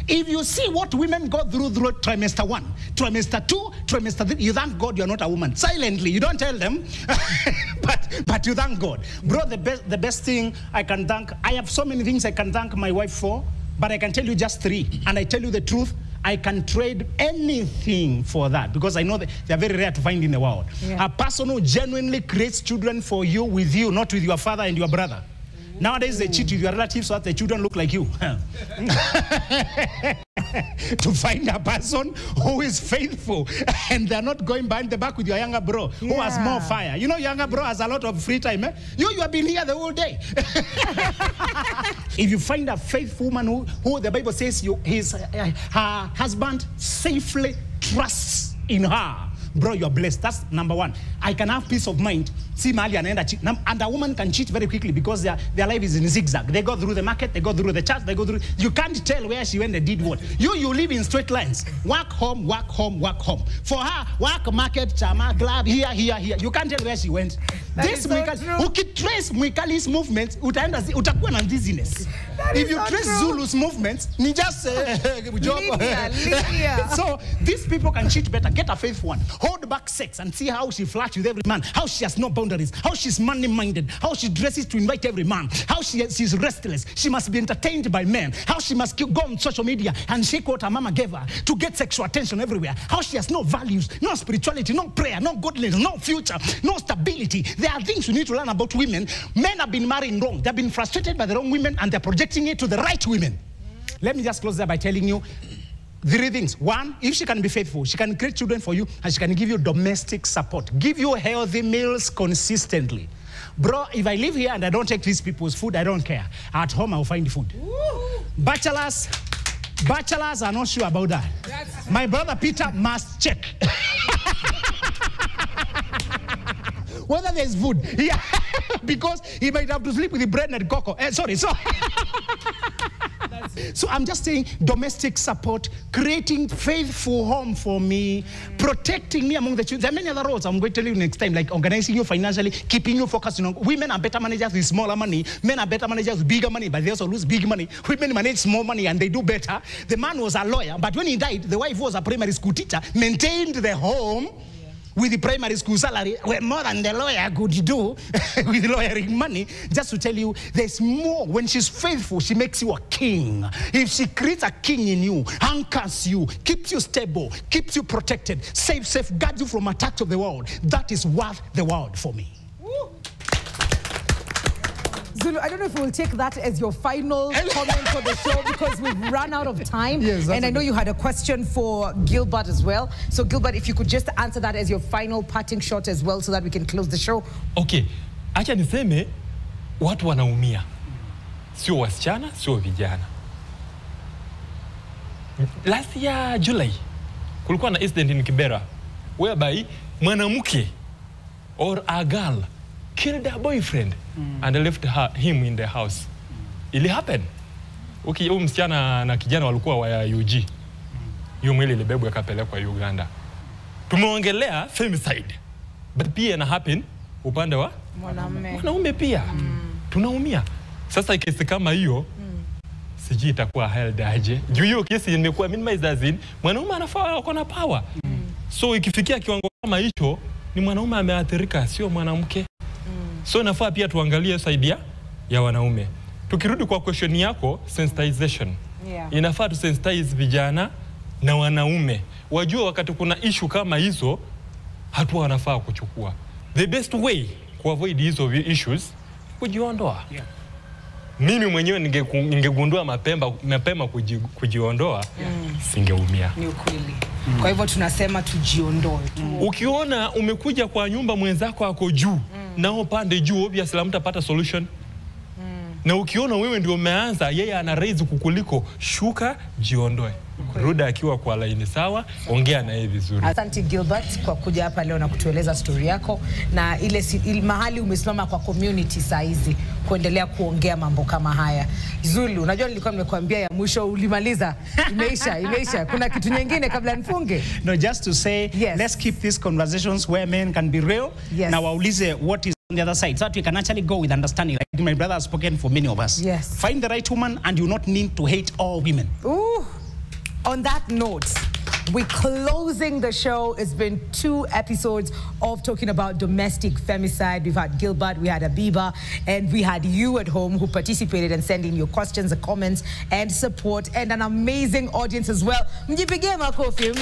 B: If you see what women go through trimester 1, trimester 2, trimester 3, you thank God you're not a woman. Silently, you don't tell them, but you thank God. Bro, the best thing I can thank, I have so many things I can thank my wife for, but I can tell you just 3. And I tell you the truth, I can trade anything for that because I know that they're very rare to find in the world. Yeah. A person who genuinely creates children for you, with you, not with your father and your brother. Nowadays, they cheat with your relatives so that the children look like you. To find a person who is faithful and they're not going behind the back with your younger bro who has more fire. You know, younger bro has a lot of free time. You have been here the whole day. If you find a faithful woman who the Bible says her husband safely trusts in her, bro, you're blessed. That's number 1. I can have peace of mind. See, Mali and a woman can cheat very quickly because their life is in zigzag. They go through the market, they go through the church, they go through. You can't tell where she went and did what. You live in straight lines. Work home, work home, work home. For her, work, market, chama, club, here, here, here. You can't tell where she went.
A: That
B: this ukitrace Mwikali's movements, utakuwa na dizziness. If you trace Zulu's movements, ni just job. So these people can cheat better. Get a faithful one. Hold back sex and see how she flirts with every man. How she has no boundaries. How she's money-minded. How she dresses to invite every man. How she's restless. She must be entertained by men. How she must go on social media and shake what her mama gave her to get sexual attention everywhere. How she has no values, no spirituality, no prayer, no godliness, no future, no stability. There are things we need to learn about women. Men have been marrying wrong. They've been frustrated by the wrong women and they're projecting it to the right women. Let me just close there by telling you 3 things. 1, if she can be faithful, she can create children for you and she can give you domestic support. Give you healthy meals consistently. Bro, if I live here and I don't take these people's food, I don't care. At home, I'll find food. Bachelors are not sure about that. My brother Peter must check. Whether there's food. Yeah. Because he might have to sleep with the bread and cocoa. So I'm just saying domestic support, creating faithful home for me, protecting me among the children. There are many other roles I'm going to tell you next time, like organizing you financially, keeping you focused. You know, women are better managers with smaller money. Men are better managers with bigger money, but they also lose big money. Women manage small money and they do better. The man was a lawyer, but when he died, the wife was a primary school teacher, maintained the home with the primary school salary, more than the lawyer could do with lawyering money. Just to tell you, there's more. When she's faithful, she makes you a king. If she creates a king in you, anchors you, keeps you stable, keeps you protected, safeguards you from attacks of the world, that is worth the world for me.
A: Zulu, I don't know if we'll take that as your final comment for the show because we've run out of time. Yes, and I know you had a question for Gilbert as well. So Gilbert, if you could just answer that as your final parting shot as well so that we can close the show.
H: Okay. Acha niseme watu wanaumia. Sio wasichana, sio vijana. Last year July kulikuwa na incident in Kibera whereby mwanamke or a girl killed her boyfriend and left him in the house. It happened. Okay, huyu msichana na kijana walikuwa wa UG. Hiyo mwili ilibebwa ikapelekwa Uganda. Tumeongelea femicide. But pia ina happen upande wa mwanaume pia. Tunaumia. Sasa kesi kama hiyo siji itakuwa held aje. Juu hiyo kesi imekuwa minimized as in mwanaume anafaa kuwa na power. So ikifikia kiwango kama hicho ni mwanaume ameathirika, sio mwanamke. So nafaa pia tuangalie side ya wanaume. Tukirudi kwa question yako, sensitization. Inafaa tu sensitize vijana na wanaume. Wajua wakati kuna issue kama hizo, hatua wanafaa kuchukua. The best way to avoid hizo issues, kujiondoa. Mimi mwenyewe ningegundua mapema kujiondoa, singeumia.
A: Ni ukweli. Kwa hivyo tunasema tujiondoe.
H: Ukiona umekuja kwa nyumba mwenzako ako juu, nao pande juu, obviously mtapata solution. Na ukiona wewe ndio umeanza, yeye ana raise kukuliko, shuka, jiondoe. Ruda akiwa kwa laini sawa, ongea na yeye vizuri.
A: Asante Gilbert kwa kuja hapa leo na kutueleza story yako na ile mahali umesimama kwa community saizi kuendelea kuongea mambo kama haya. Zulu, unajua nilikuwa nimekuambia ya mwisho ulimaliza. Imeisha. Kuna kitu nyingine kabla nifunge?
B: No, just to say, let's keep these conversations where men can be real. Now waulize what is on the other side so that we can actually go with understanding. Like my brother has spoken for many of us. Find the right woman and you not need to hate all women.
A: on that note, we're closing the show. It's been 2 episodes of talking about domestic femicide. We've had Gilbert, we had Abiba, and we had you at home who participated and sent in your questions and comments and support, and an amazing audience as well. Mjipigie makofi,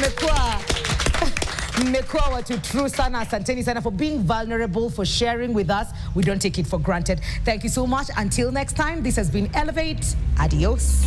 A: mmekuwa watu true sana. Asanteni sana for being vulnerable, for sharing with us. We don't take it for granted. Thank you so much. Until next time, this has been Elevate. Adios.